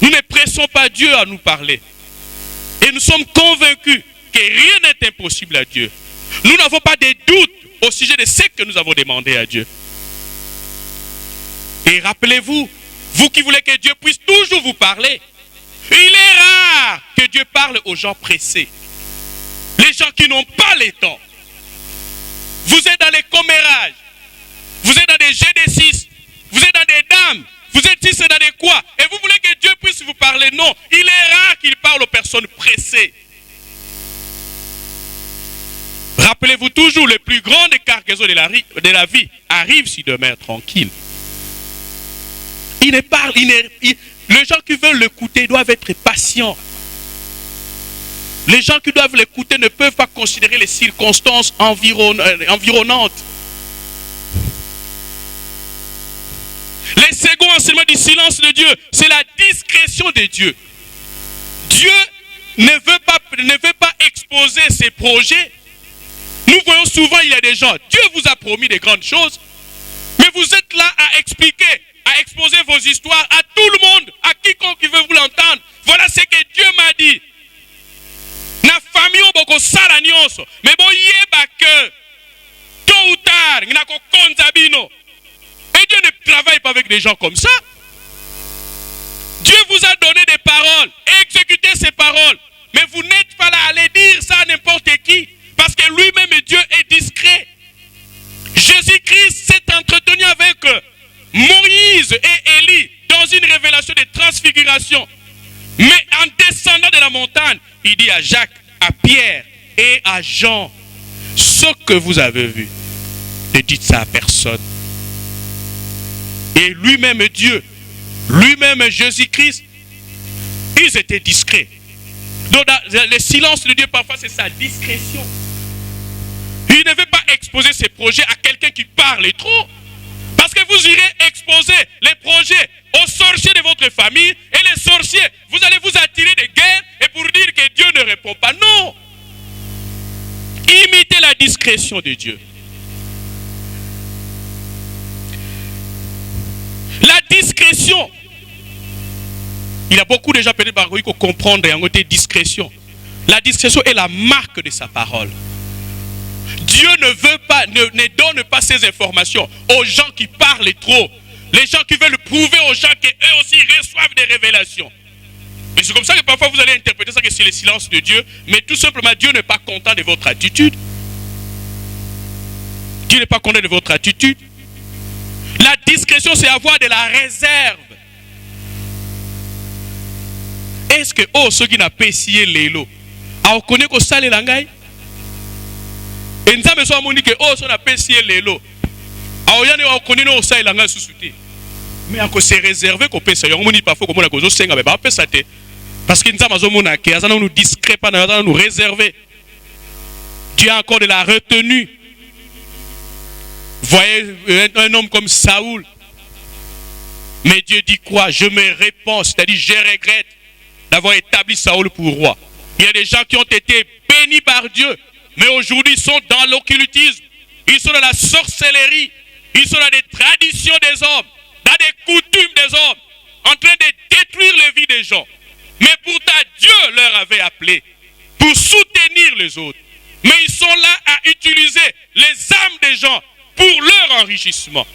Nous ne pressons pas Dieu à nous parler. Et nous sommes convaincus que rien n'est impossible à Dieu. Nous n'avons pas de doute au sujet de ce que nous avons demandé à Dieu. Et rappelez-vous, vous qui voulez que Dieu puisse toujours vous parler, il est rare que Dieu parle aux gens pressés. Les gens qui n'ont pas le temps. Vous êtes dans les commérages. Vous êtes dans des GD6. Vous êtes dans des dames. Vous êtes ici dans des quoi. Et vous voulez que Dieu puisse vous parler. Non, il est rare qu'il parle aux personnes pressées. Rappelez-vous toujours, les plus grandes cargaisons de la vie arrivent si demain tranquille. Les gens qui veulent l'écouter doivent être patients. Les gens qui doivent l'écouter ne peuvent pas considérer les circonstances environnantes. Le second enseignement du silence de Dieu, c'est la discrétion de Dieu. Dieu ne veut pas exposer ses projets. Nous voyons souvent, il y a des gens, Dieu vous a promis des grandes choses, Mais vous êtes là à expliquer, à exposer vos histoires à tout le monde, à quiconque qui veut vous l'entendre. Voilà ce que Dieu m'a dit. Na famille boko sala nyonso, mais bon yeba que tôt ou tard, na ko konzabino. Et Dieu ne travaille pas avec des gens comme ça. Dieu vous a donné des paroles, exécutez ces paroles. Mais vous n'êtes pas là à aller dire ça à n'importe qui. Parce que lui-même, Dieu, est discret. Jésus-Christ s'est entretenu avec Moïse et Élie dans une révélation de transfiguration. Mais en descendant de la montagne, il dit à Jacques, à Pierre et à Jean, ce que vous avez vu, ne dites ça à personne. Et lui-même Dieu, lui-même Jésus-Christ, ils étaient discrets. Donc le silence de Dieu parfois c'est sa discrétion. Il ne veut pas exposer ses projets à quelqu'un qui parle trop. Parce que vous irez exposer les projets aux sorciers de votre famille et les sorciers, vous allez vous attirer des guerres et pour dire que Dieu ne répond pas. Non. Imitez la discrétion de Dieu. La discrétion. Il y a beaucoup de gens peut-être qui comprendre et en côté discrétion. La discrétion est la marque de sa parole. Dieu ne veut pas, ne donne pas ces informations aux gens qui parlent trop. Les gens qui veulent prouver aux gens qu'eux aussi reçoivent des révélations. Mais c'est comme ça que parfois vous allez interpréter ça que c'est le silence de Dieu. Mais tout simplement, Dieu n'est pas content de votre attitude. Dieu n'est pas content de votre attitude. La discrétion, c'est avoir de la réserve. Est-ce que, ceux qui n'ont pas essayé l'élo, on connaît que ça les langailles? Et nous avons dit que, ceux qui n'ont pas essayé l'élo, on connaît que ça les langailles sous-souté. Mais on s'est réservé qu'on peut ça. On dit parfois qu'on a causé 5 ans, mais on peut ça. Parce que nous avons nous discret, nous réserver. Dieu a encore de la retenue. Voyez un homme comme Saoul. Mais Dieu dit quoi? Je me réponds, c'est-à-dire je regrette d'avoir établi Saoul pour roi. Il y a des gens qui ont été bénis par Dieu, mais aujourd'hui ils sont dans l'occultisme, ils sont dans la sorcellerie, ils sont dans des traditions des hommes, dans des coutumes des hommes, en train de détruire les vies des gens. Mais pourtant Dieu leur avait appelé pour soutenir les autres. Mais ils sont là à utiliser les âmes des gens pour leur enrichissement.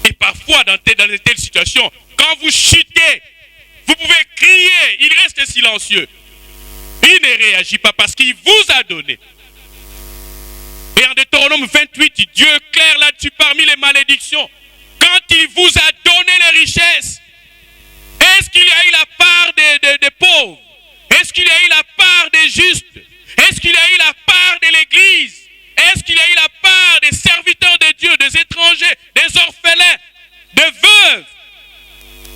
Et parfois, dans de telles situations, quand vous chutez, vous pouvez crier, il reste silencieux. Il ne réagit pas parce qu'il vous a donné. Et en Deutéronome 28, Dieu est clair là-dessus parmi les malédictions. Quand il vous a donné les richesses, est-ce qu'il y a eu la part des pauvres? Est-ce qu'il y a eu la part des justes? Est-ce qu'il y a eu la part de l'Église? Est-ce qu'il y a eu la part des serviteurs de Dieu, des étrangers, des orphelins, des veuves?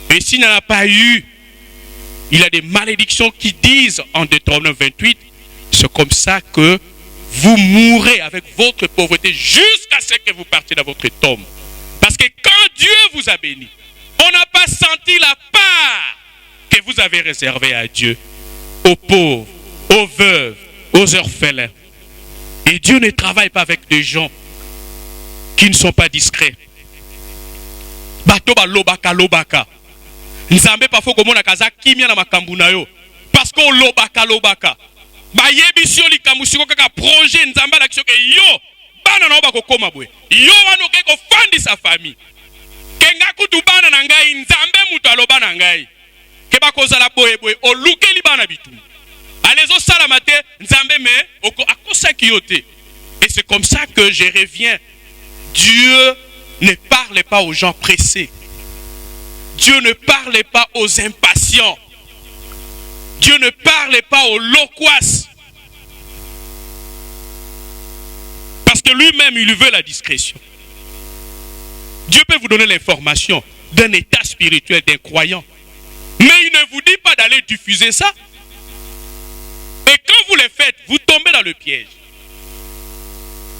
Et s'il n'y en a pas eu, il y a des malédictions qui disent en Deutéronome 28, c'est comme ça que vous mourrez avec votre pauvreté jusqu'à ce que vous partiez dans votre tombe. Parce que quand Dieu vous a béni, on n'a pas senti la part que vous avez réservée à Dieu, aux pauvres, aux veuves, aux orphelins. Et Dieu ne travaille pas avec des gens qui ne sont pas discrets. Bato ba lobaka lobaka. Nzambe parfois comme on a kaza kimia na makambu na yo. Parce qu'on lobaka lobaka. Ba yebisio likamusiko kaka projet nzamba l'action que yo bana na ba kokoma bwe. Yo wano ke ko fandi sa famille. Kenga kutu bana na ngai nzambe mutu aloba na ngai. Ke ba kozala boye boye o lukeli bana bitu. Allez-y, salamate, nzambe me, akosa kiyote. Et c'est comme ça que je reviens. Dieu ne parle pas aux gens pressés. Dieu ne parle pas aux impatients. Dieu ne parle pas aux loquaces. Parce que lui-même, il veut la discrétion. Dieu peut vous donner l'information d'un état spirituel d'un croyant. Mais il ne vous dit pas d'aller diffuser ça. Et quand vous le faites, vous tombez dans le piège.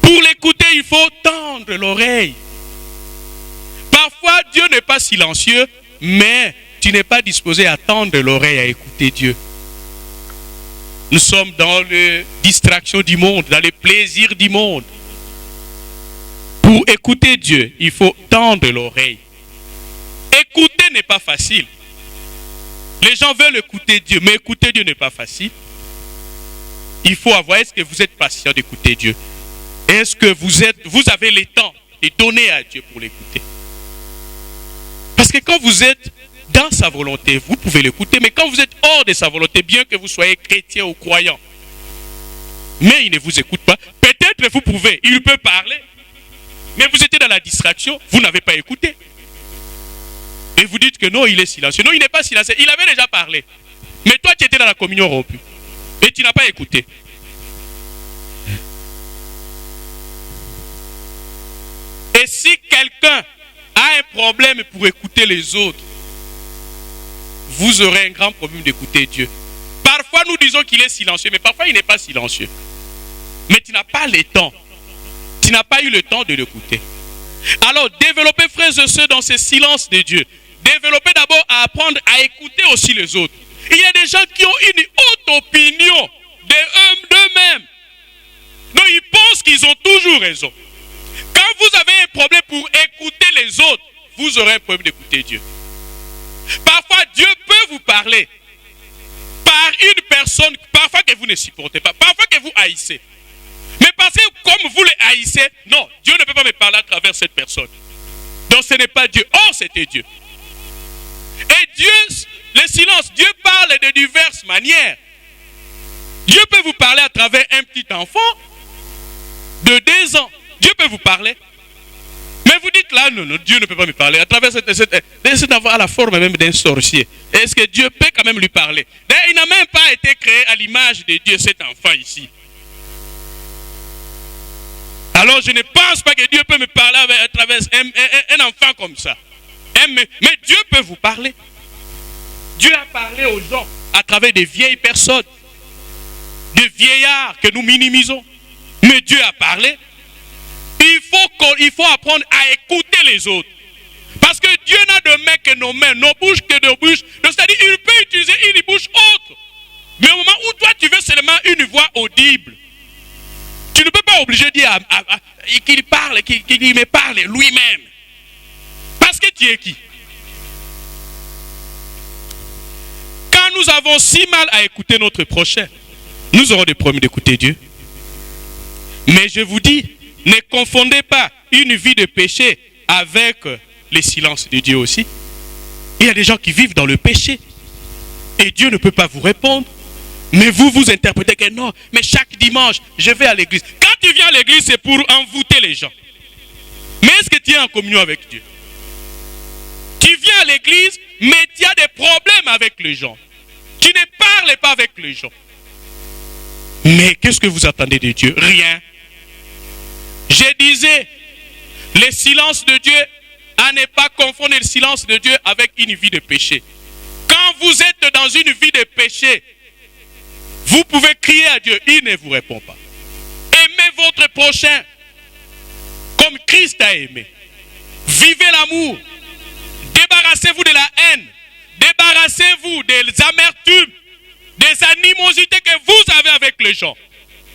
Pour l'écouter, il faut tendre l'oreille. Parfois, Dieu n'est pas silencieux, mais tu n'es pas disposé à tendre l'oreille à écouter Dieu. Nous sommes dans les distractions du monde, dans les plaisirs du monde. Pour écouter Dieu, il faut tendre l'oreille. Écouter n'est pas facile. Les gens veulent écouter Dieu, mais écouter Dieu n'est pas facile. Il faut avoir, est-ce que vous êtes patient d'écouter Dieu? Est-ce que vous avez le temps de donner à Dieu pour l'écouter? Parce que quand vous êtes dans sa volonté, vous pouvez l'écouter, mais quand vous êtes hors de sa volonté, bien que vous soyez chrétien ou croyant, mais il ne vous écoute pas, peut-être vous pouvez, il peut parler, mais vous étiez dans la distraction, vous n'avez pas écouté. Et vous dites que non, il est silencieux. Non, il n'est pas silencieux, il avait déjà parlé. Mais toi, tu étais dans la communion rompue. Et tu n'as pas écouté. Et si quelqu'un a un problème pour écouter les autres, vous aurez un grand problème d'écouter Dieu. Parfois, nous disons qu'il est silencieux, mais parfois, il n'est pas silencieux. Mais tu n'as pas le temps. Tu n'as pas eu le temps de l'écouter. Alors, développez, frères et sœurs, dans ce silence de Dieu. Développez d'abord à apprendre à écouter aussi les autres. Il y a des gens qui ont une haute opinion d'eux-mêmes. Non, ils pensent qu'ils ont toujours raison. Quand vous avez un problème pour écouter les autres, vous aurez un problème d'écouter Dieu. Parfois, Dieu peut vous parler par une personne, parfois que vous ne supportez pas, parfois que vous haïssez. Mais parce que comme vous le haïssez, non, Dieu ne peut pas me parler à travers cette personne. Donc ce n'est pas Dieu. Oh, c'était Dieu. Et Dieu, le silence, Dieu parle de diverses manières. Dieu peut vous parler à travers un petit enfant de 2 ans. Dieu peut vous parler. Mais vous dites là, non, Dieu ne peut pas me parler. À travers cet enfant à la forme même d'un sorcier. Est-ce que Dieu peut quand même lui parler? D'ailleurs, il n'a même pas été créé à l'image de Dieu, cet enfant ici. Alors je ne pense pas que Dieu peut me parler à travers un enfant comme ça. Mais Dieu peut vous parler. Dieu a parlé aux gens à travers des vieilles personnes, des vieillards que nous minimisons. Mais Dieu a parlé. Il faut apprendre à écouter les autres. Parce que Dieu n'a de main que nos mains, nos bouches que nos bouches. C'est-à-dire qu'il peut utiliser une bouche autre. Mais au moment où toi tu veux seulement une voix audible, tu ne peux pas obliger Dieu qu'il parle, qu'il me parle lui-même. Parce que tu es qui? Quand nous avons si mal à écouter notre prochain, nous aurons des problèmes d'écouter Dieu. Mais je vous dis, ne confondez pas une vie de péché avec le silence de Dieu aussi. Il y a des gens qui vivent dans le péché et Dieu ne peut pas vous répondre. Mais vous interprétez que non, mais chaque dimanche, je vais à l'église. Quand tu viens à l'église, c'est pour envoûter les gens. Mais est-ce que tu es en communion avec Dieu? Tu viens à l'église, mais tu as des problèmes avec les gens. Tu ne parles pas avec les gens. Mais qu'est-ce que vous attendez de Dieu? Rien. Je disais, le silence de Dieu, à ne pas confondre le silence de Dieu avec une vie de péché. Quand vous êtes dans une vie de péché, vous pouvez crier à Dieu, il ne vous répond pas. Aimez votre prochain comme Christ a aimé. Vivez l'amour. Débarrassez-vous de la haine. Débarrassez-vous des amertumes, des animosités que vous avez avec les gens.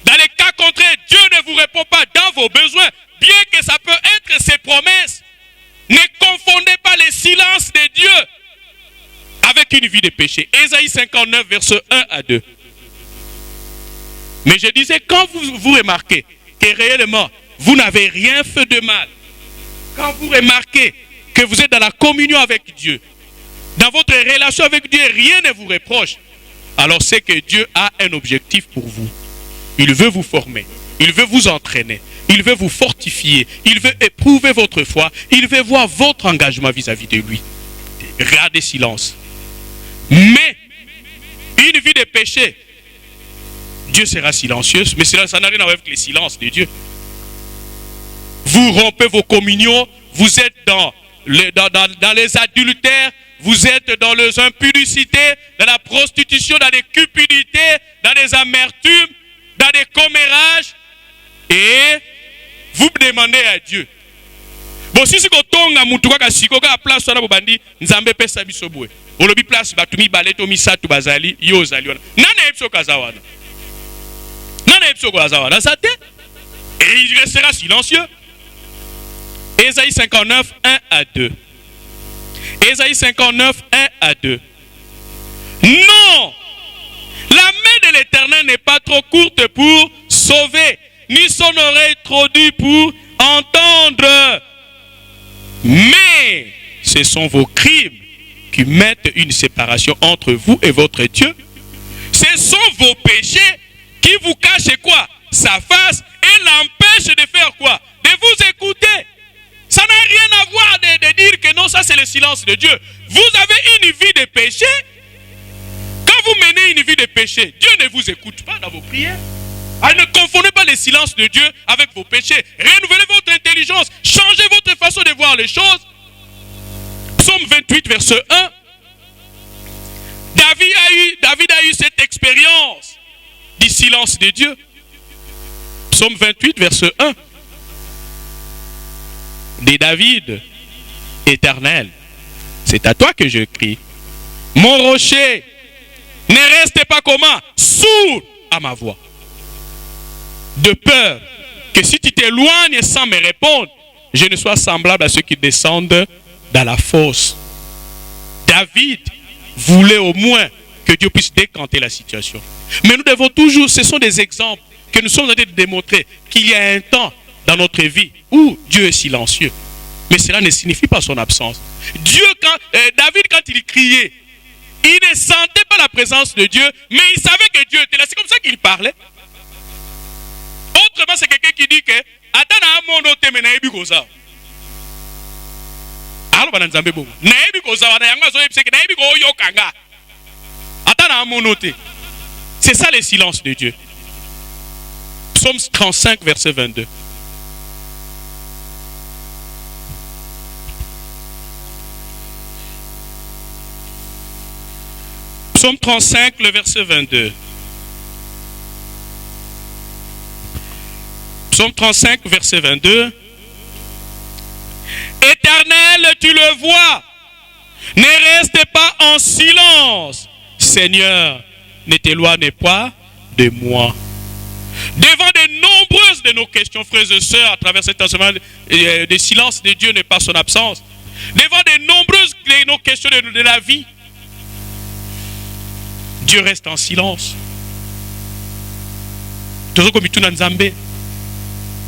Dans les cas contraires, Dieu ne vous répond pas dans vos besoins, bien que ça peut être ses promesses. Ne confondez pas le silence de Dieu avec une vie de péché. Ésaïe 59, versets 1 à 2. Mais je disais, quand vous remarquez que réellement, vous n'avez rien fait de mal, quand vous remarquez que vous êtes dans la communion avec Dieu, dans votre relation avec Dieu, rien ne vous reproche, alors c'est que Dieu a un objectif pour vous. Il veut vous former, il veut vous entraîner, il veut vous fortifier, il veut éprouver votre foi, il veut voir votre engagement vis-à-vis de lui. Gardez silence. Mais, une vie de péché, Dieu sera silencieux, mais ça n'a rien à voir avec le silence de Dieu. Vous rompez vos communions, vous êtes dans les adultères, vous êtes dans les impudicités, dans la prostitution, dans les cupidités, dans les amertumes, dans des commérages, et vous demandez à Dieu. Bon, si c'est que tonga mutuka sikoka a place na bobandi nzambe pesa biso boye. Olobi place batumi baleto misatu bazali yo zali wana. Nana epso kazawana. Nana epso kazawana. Ça te et il restera silencieux. Ésaïe 59, 1 à 2. Ésaïe 59, 1 à 2. Non! La main de l'Éternel n'est pas trop courte pour sauver, ni son oreille trop dure pour entendre. Mais ce sont vos crimes qui mettent une séparation entre vous et votre Dieu. Ce sont vos péchés qui vous cachent quoi? Sa face et l'empêchent de faire quoi? De vous écouter. Ça n'a rien à voir de dire que non, ça c'est le silence de Dieu. Vous avez une vie de péché. Quand vous menez une vie de péché, Dieu ne vous écoute pas dans vos prières. Alors ne confondez pas le silence de Dieu avec vos péchés. Renouvelez votre intelligence. Changez votre façon de voir les choses. Psaume 28, verset 1. David a eu cette expérience du silence de Dieu. Psaume 28, verset 1. De David, Éternel, c'est à toi que je crie. Mon rocher, ne reste pas comment? Sourd à ma voix. De peur que si tu t'éloignes sans me répondre, je ne sois semblable à ceux qui descendent dans la fosse. David voulait au moins que Dieu puisse décanter la situation. Mais nous devons toujours, ce sont des exemples que nous sommes en train de démontrer qu'il y a un temps dans notre vie où Dieu est silencieux. Mais cela ne signifie pas son absence. David, quand il criait, il ne sentait pas la présence de Dieu, mais il savait que Dieu était là. C'est comme ça qu'il parlait. Autrement, c'est quelqu'un qui dit que c'est ça le silence de Dieu. Psaume 35, verset 22. Psaume 35, le verset 22. Psaume 35, verset 22. Éternel, tu le vois. Ne reste pas en silence. Seigneur, ne t'éloigne pas de moi. Devant de nombreuses de nos questions, frères et sœurs, à travers cet enseignement, le silence de Dieu n'est pas son absence. Devant de nombreuses de nos questions de la vie, Dieu reste en silence.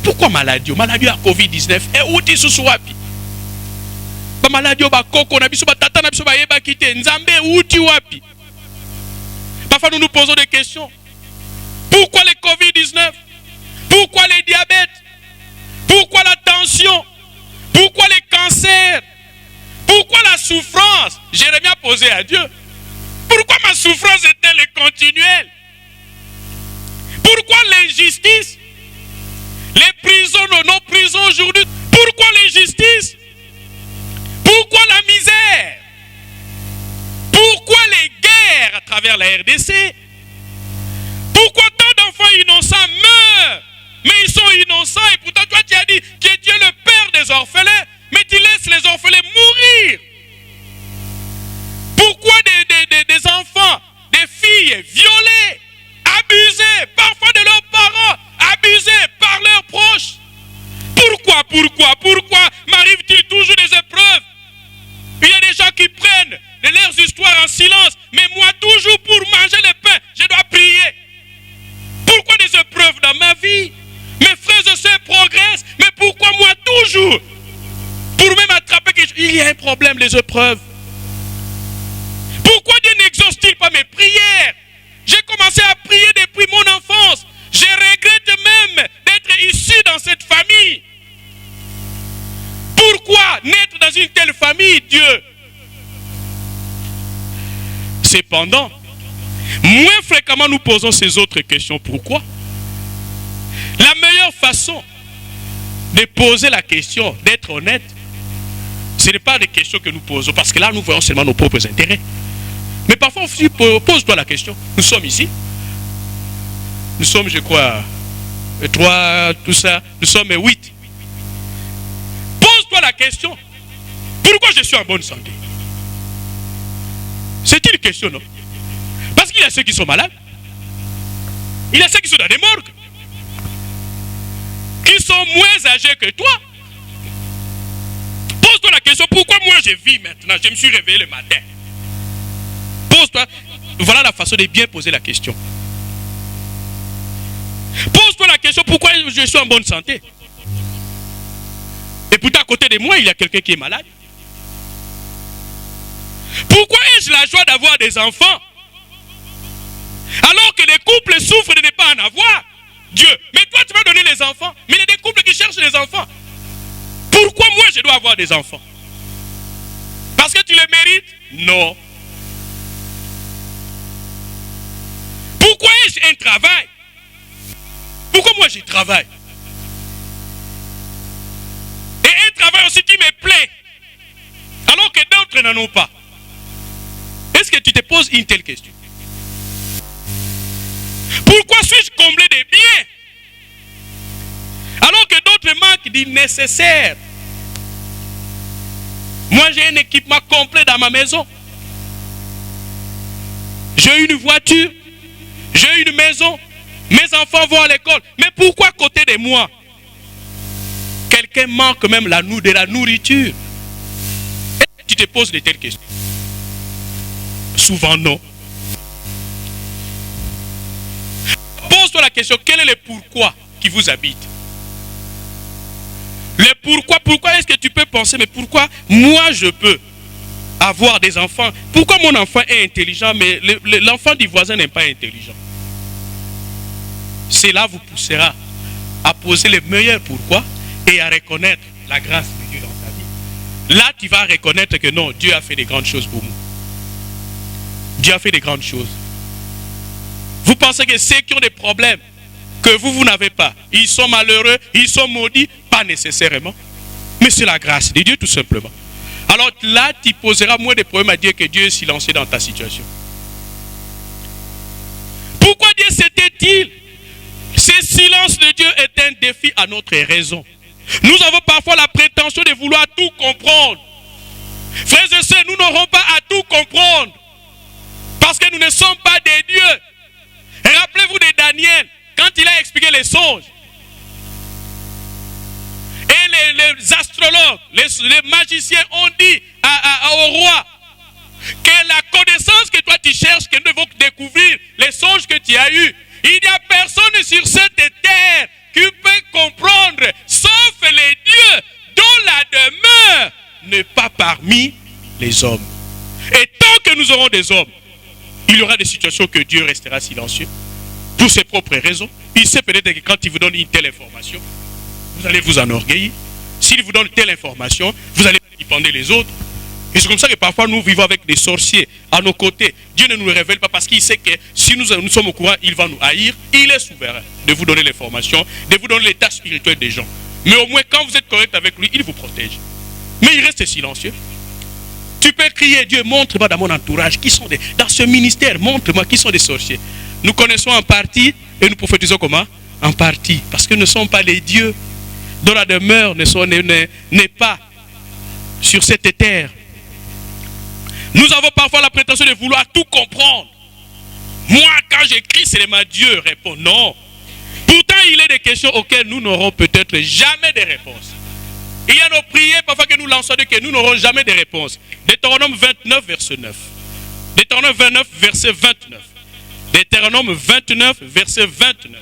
Pourquoi maladie? Maladie à Covid-19. Et où tu es wapi? Maladie au bakoko na biso batata na biso ba yeba kite. Nzambe où tu wapi? Parfois nous nous posons des questions. Pourquoi le Covid-19? Pourquoi le diabète? Pourquoi la tension? Pourquoi les cancers? Pourquoi la souffrance? Jérémie a posé à Dieu. Pourquoi ma souffrance est-elle continuelle? Pourquoi l'injustice? Les prisons, nos prisons aujourd'hui. Pourquoi l'injustice? Pourquoi la misère? Pourquoi les guerres à travers la RDC? Pourquoi tant d'enfants innocents meurent? Mais ils sont innocents et pourtant toi tu as dit que Dieu est le père des orphelins, mais tu laisses les orphelins mourir. Pourquoi des enfants, des filles violées, abusées parfois de leurs parents, abusées par leurs proches? Pourquoi m'arrive-t-il toujours des épreuves? Il y a des gens qui prennent leurs histoires en silence, mais moi toujours pour manger le pain, je dois prier. Pourquoi des épreuves dans ma vie? Mes frères et sœurs progressent, mais pourquoi moi toujours? Pour même attraper quelque chose, il y a un problème, les épreuves. Pourquoi Dieu n'exauce-t-il pas mes prières? J'ai commencé à prier depuis mon enfance. Je regrette même d'être issu dans cette famille. Pourquoi naître dans une telle famille, Dieu? Cependant, moins fréquemment nous posons ces autres questions. Pourquoi? La meilleure façon de poser la question, d'être honnête, ce n'est pas des questions que nous posons, parce que là nous voyons seulement nos propres intérêts. Mais parfois aussi, pose-toi la question. Nous sommes ici. Nous sommes, je crois, 3, tout ça. Nous sommes 8. Pose-toi la question. Pourquoi je suis en bonne santé? C'est une question, non? Parce qu'il y a ceux qui sont malades. Il y a ceux qui sont dans des morgues. Qui sont moins âgés que toi. Pose-toi la question, pourquoi moi je vis maintenant? Je me suis réveillé le matin. Pose-toi, voilà la façon de bien poser la question. Pose-toi la question, pourquoi je suis en bonne santé? Et pourtant à côté de moi, il y a quelqu'un qui est malade. Pourquoi ai-je la joie d'avoir des enfants alors que les couples souffrent de ne pas en avoir? Dieu, mais toi tu vas donner les enfants. Mais il y a des couples qui cherchent des enfants. Pourquoi moi je dois avoir des enfants? Parce que tu les mérites? Non. Pourquoi ai-je un travail? Pourquoi moi je travaille? Et un travail aussi qui me plaît, alors que d'autres n'en ont pas. Est-ce que tu te poses une telle question? Pourquoi suis-je comblé de biens alors que d'autres manquent du nécessaire? Moi j'ai un équipement complet dans ma maison. J'ai une voiture, j'ai une maison, mes enfants vont à l'école. Mais pourquoi à côté de moi, quelqu'un manque même de la nourriture? Est-ce que tu te poses de telles questions? Souvent non. Pose-toi la question, quel est le pourquoi qui vous habite? Le pourquoi est-ce que tu peux penser, mais pourquoi moi je peux avoir des enfants? Pourquoi mon enfant est intelligent, mais l'enfant du voisin n'est pas intelligent? Cela vous poussera à poser le meilleur pourquoi et à reconnaître la grâce de Dieu dans ta vie. Là, tu vas reconnaître que non, Dieu a fait des grandes choses pour nous. Dieu a fait des grandes choses. Vous pensez que ceux qui ont des problèmes que vous n'avez pas, ils sont malheureux, ils sont maudits? Pas nécessairement. Mais c'est la grâce de Dieu tout simplement. Alors là, tu poseras moins de problèmes à dire que Dieu est silencieux dans ta situation. Pourquoi Dieu s'était-il? Ce silence de Dieu est un défi à notre raison. Nous avons parfois la prétention de vouloir tout comprendre. Frères et sœurs, nous n'aurons pas à tout comprendre. Parce que nous ne sommes pas des dieux. Rappelez-vous de Daniel, quand il a expliqué les songes. Et les astrologues, les magiciens ont dit au roi que la connaissance que toi tu cherches, que nous devons découvrir, les songes que tu as eus, il n'y a personne sur cette terre qui peut comprendre, sauf les dieux dont la demeure n'est pas parmi les hommes. Et tant que nous aurons des hommes, il y aura des situations que Dieu restera silencieux pour ses propres raisons. Il sait peut-être que quand il vous donne une telle information, vous allez vous enorgueillir. S'il vous donne telle information, vous allez dépendre les autres. Et c'est comme ça que parfois nous vivons avec des sorciers à nos côtés. Dieu ne nous le révèle pas parce qu'il sait que si nous sommes au courant, il va nous haïr. Il est souverain de vous donner l'information, de vous donner l'état spirituel des gens. Mais au moins quand vous êtes correct avec lui, il vous protège. Mais il reste silencieux. Tu peux crier, Dieu, montre-moi dans mon entourage qui sont dans ce ministère, montre-moi qui sont des sorciers. Nous connaissons en partie et nous prophétisons comment? En partie. Parce que nous ne sommes pas les dieux dont la demeure n'est pas sur cette terre. Nous avons parfois la prétention de vouloir tout comprendre. Moi, quand j'écris, c'est ma Dieu répond. Non. Pourtant, il est des questions auxquelles nous n'aurons peut-être jamais de réponses. Il y a nos prières parfois que nous lançons que nous n'aurons jamais de réponses. Deutéronome 29, verset 9. Deutéronome 29, verset 29. Deutéronome 29, verset 29.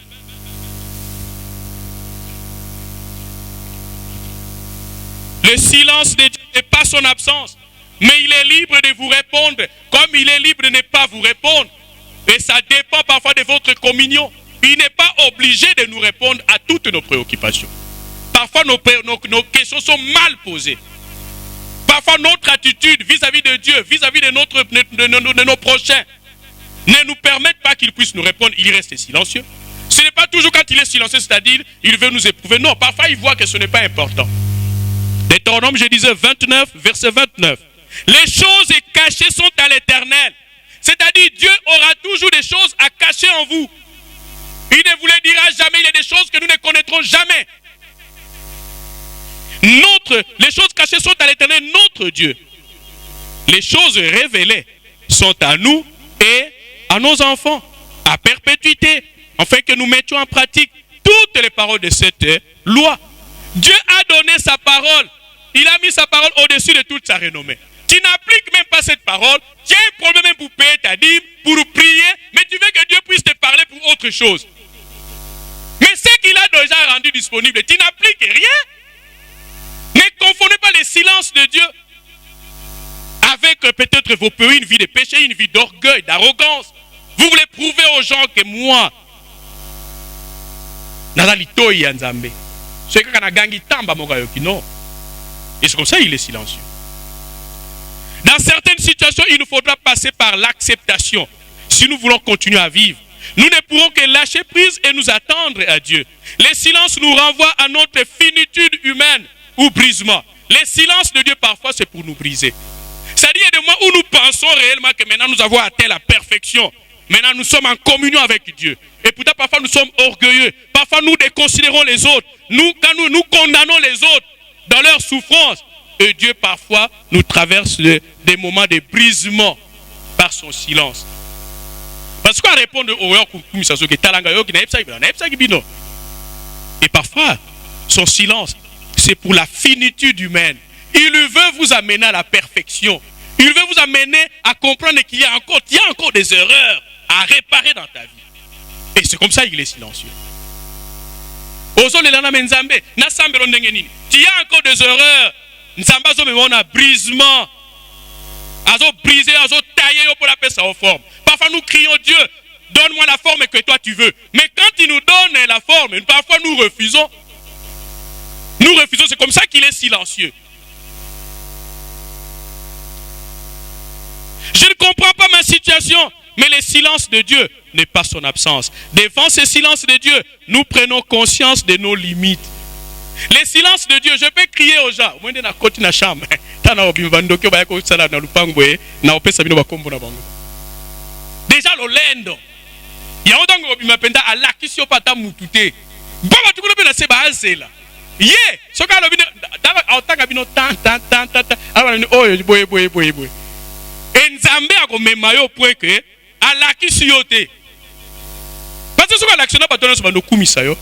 Le silence de Dieu n'est pas son absence, mais il est libre de vous répondre, comme il est libre de ne pas vous répondre. Et ça dépend parfois de votre communion. Il n'est pas obligé de nous répondre à toutes nos préoccupations. Parfois nos questions sont mal posées. Parfois notre attitude vis-à-vis de Dieu, vis-à-vis de nos prochains, ne nous permettent pas qu'il puisse nous répondre. Il reste silencieux. Ce n'est pas toujours quand il est silencieux, c'est-à-dire il veut nous éprouver. Non, parfois il voit que ce n'est pas important. Deutéronome, je disais 29, verset 29. Les choses cachées sont à l'Éternel. C'est-à-dire Dieu aura toujours des choses à cacher en vous. Il ne vous les dira jamais. Il y a des choses que nous ne connaîtrons jamais. Les choses cachées sont à l'Éternel, notre Dieu. Les choses révélées sont à nous et à nos enfants, à perpétuité, afin que nous mettions en pratique toutes les paroles de cette loi. Dieu a donné sa parole il a mis sa parole au-dessus de toute sa renommée. Tu n'appliques même pas cette parole, tu as un problème même pour payer ta dîme, pour prier, mais tu veux que Dieu puisse te parler pour autre chose. Mais ce qu'il a déjà rendu disponible, tu n'appliques rien. Ne confondez pas les silences de Dieu avec peut-être vos pays, une vie de péché, une vie d'orgueil, d'arrogance. Vous voulez prouver aux gens que moi, Nazalitoi Yanzambe. C'est que Kanagangi Tamba Mogayoki, non. Et c'est comme ça qu'il est silencieux. Dans certaines situations, il nous faudra passer par l'acceptation. Si nous voulons continuer à vivre, nous ne pourrons que lâcher prise et nous attendre à Dieu. Les silences nous renvoient à notre finitude humaine ou brisement. Les silences de Dieu, parfois, c'est pour nous briser. C'est-à-dire, il y a des moments où nous pensons réellement que maintenant nous avons atteint la perfection. Maintenant, nous sommes en communion avec Dieu. Et pourtant, parfois, nous sommes orgueilleux. Parfois, nous déconsidérons les autres. Quand nous condamnons les autres dans leur souffrance. Et Dieu, parfois, nous traverse des moments de brisement par son silence. Parce qu'on répond et parfois, son silence, c'est pour la finitude humaine. Il veut vous amener à la perfection. Il veut vous amener à comprendre qu'il y a encore des erreurs à réparer dans ta vie. Et c'est comme ça qu'il est silencieux. Tu y a encore des erreurs. On a brisement. Azo brisé, azo taillé pour la paix sa forme. Parfois nous crions Dieu, donne-moi la forme que toi tu veux. Mais quand il nous donne la forme, parfois nous refusons. Nous refusons, c'est comme ça qu'il est silencieux. Je ne comprends pas ma situation, mais le silence de Dieu n'est pas son absence. Devant ce silence de Dieu, nous prenons conscience de nos limites. Les silences de Dieu, je peux crier aux gens. Déjà l'olendo. Il y a un temps que je à la qui s'y pata moutouté. Bon, tu peux le faire à là. Yeah, ce cas là, et Nzambe a comme maillot au point que à la qui s'y yote. Parce que ce que l'action n'a pas donné sur nos commissaires.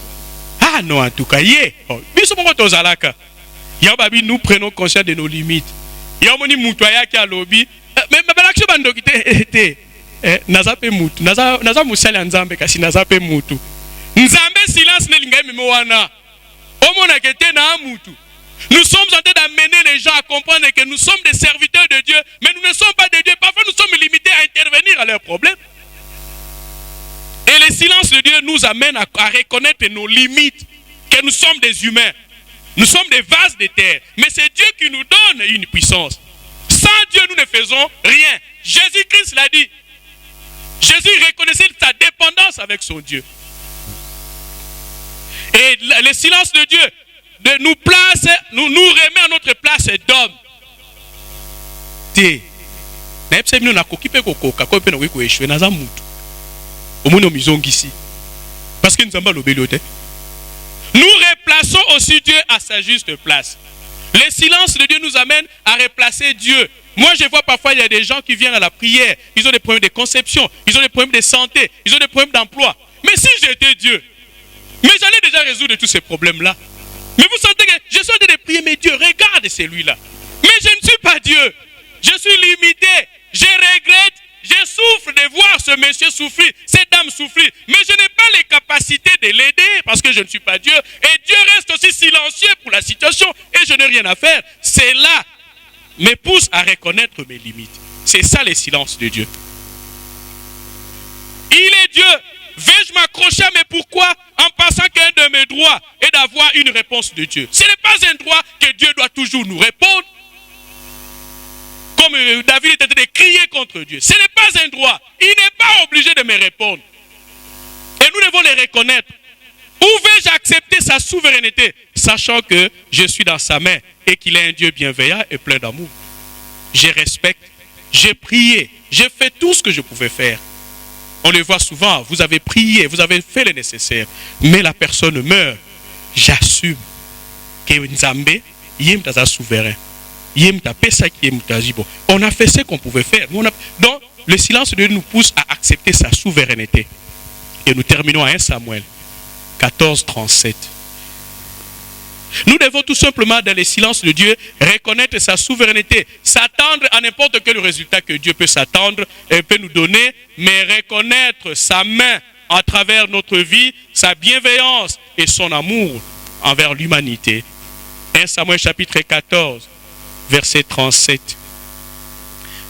Ah non, en tout cas, yeah. Nous prenons conscience de nos limites. Il y a un moutoya qui a lobby. Mais l'action bando qui était nazape moutou. Naza musala nzambe kasi nazape moutou. Nzambe silence ne linga memoana. Omona kete na moutou. Nous sommes en train d'amener les gens à comprendre que nous sommes des serviteurs de Dieu, mais nous ne sommes pas de Dieu. Parfois, nous sommes limités à intervenir à leurs problèmes. Et le silence de Dieu nous amène à reconnaître nos limites, que nous sommes des humains. Nous sommes des vases de terre. Mais c'est Dieu qui nous donne une puissance. Sans Dieu, nous ne faisons rien. Jésus-Christ l'a dit. Jésus reconnaissait sa dépendance avec son Dieu. Et le silence de Dieu nous place, nous remet à notre place d'homme. Parce que nous sommes pas. Nous replaçons aussi Dieu à sa juste place. Le silence de Dieu nous amène à replacer Dieu. Moi, je vois parfois, il y a des gens qui viennent à la prière. Ils ont des problèmes de conception, ils ont des problèmes de santé, ils ont des problèmes d'emploi. Mais si j'étais Dieu, mais j'allais déjà résoudre tous ces problèmes-là. Mais vous sentez que je suis en train de prier, mais Dieu, regarde celui-là. Mais je ne suis pas Dieu. Je suis limité. Je regrette. Je souffre de voir ce monsieur souffrir, cette dame souffrir. Mais je n'ai pas les capacités de l'aider parce que je ne suis pas Dieu. Et Dieu reste aussi silencieux pour la situation et je n'ai rien à faire. Cela me pousse à reconnaître mes limites. C'est ça le silence de Dieu. Il est Dieu. Vais-je m'accrocher à mes pourquoi en pensant qu'un de mes droits est d'avoir une réponse de Dieu? Ce n'est pas un droit que Dieu doit toujours nous répondre. Comme David était en train de crier contre Dieu. Ce n'est pas un droit. Il n'est pas obligé de me répondre. Et nous devons le reconnaître. Où vais-je accepter sa souveraineté, sachant que je suis dans sa main et qu'il est un Dieu bienveillant et plein d'amour? Je respecte, j'ai prié, j'ai fait tout ce que je pouvais faire. On le voit souvent, vous avez prié, vous avez fait le nécessaire, mais la personne meurt. J'assume que Nzambe, il souverain. On a fait ce qu'on pouvait faire. Donc, le silence de Dieu nous pousse à accepter sa souveraineté. Et nous terminons à 1 Samuel 14, 37. Nous devons tout simplement, dans les silences de Dieu, reconnaître sa souveraineté, s'attendre à n'importe quel résultat que Dieu peut s'attendre et peut nous donner, mais reconnaître sa main à travers notre vie, sa bienveillance et son amour envers l'humanité. 1 Samuel chapitre 14, verset 37.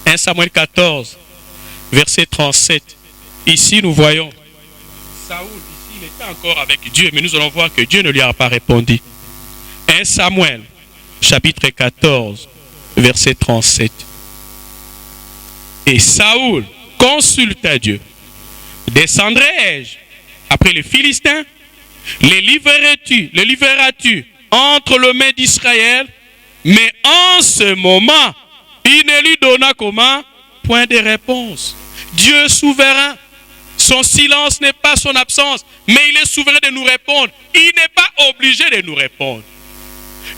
1 Samuel 14, verset 37. Ici, nous voyons Saoul, ici, il était encore avec Dieu, mais nous allons voir que Dieu ne lui a pas répondu. 1 Samuel, chapitre 14, verset 37. Et Saoul consulta Dieu. Descendrai-je après les Philistins? Les livreras-tu entre les mains d'Israël? Mais en ce moment, il ne lui donna comment? Point de réponse. Dieu souverain. Son silence n'est pas son absence, mais il est souverain de nous répondre. Il n'est pas obligé de nous répondre.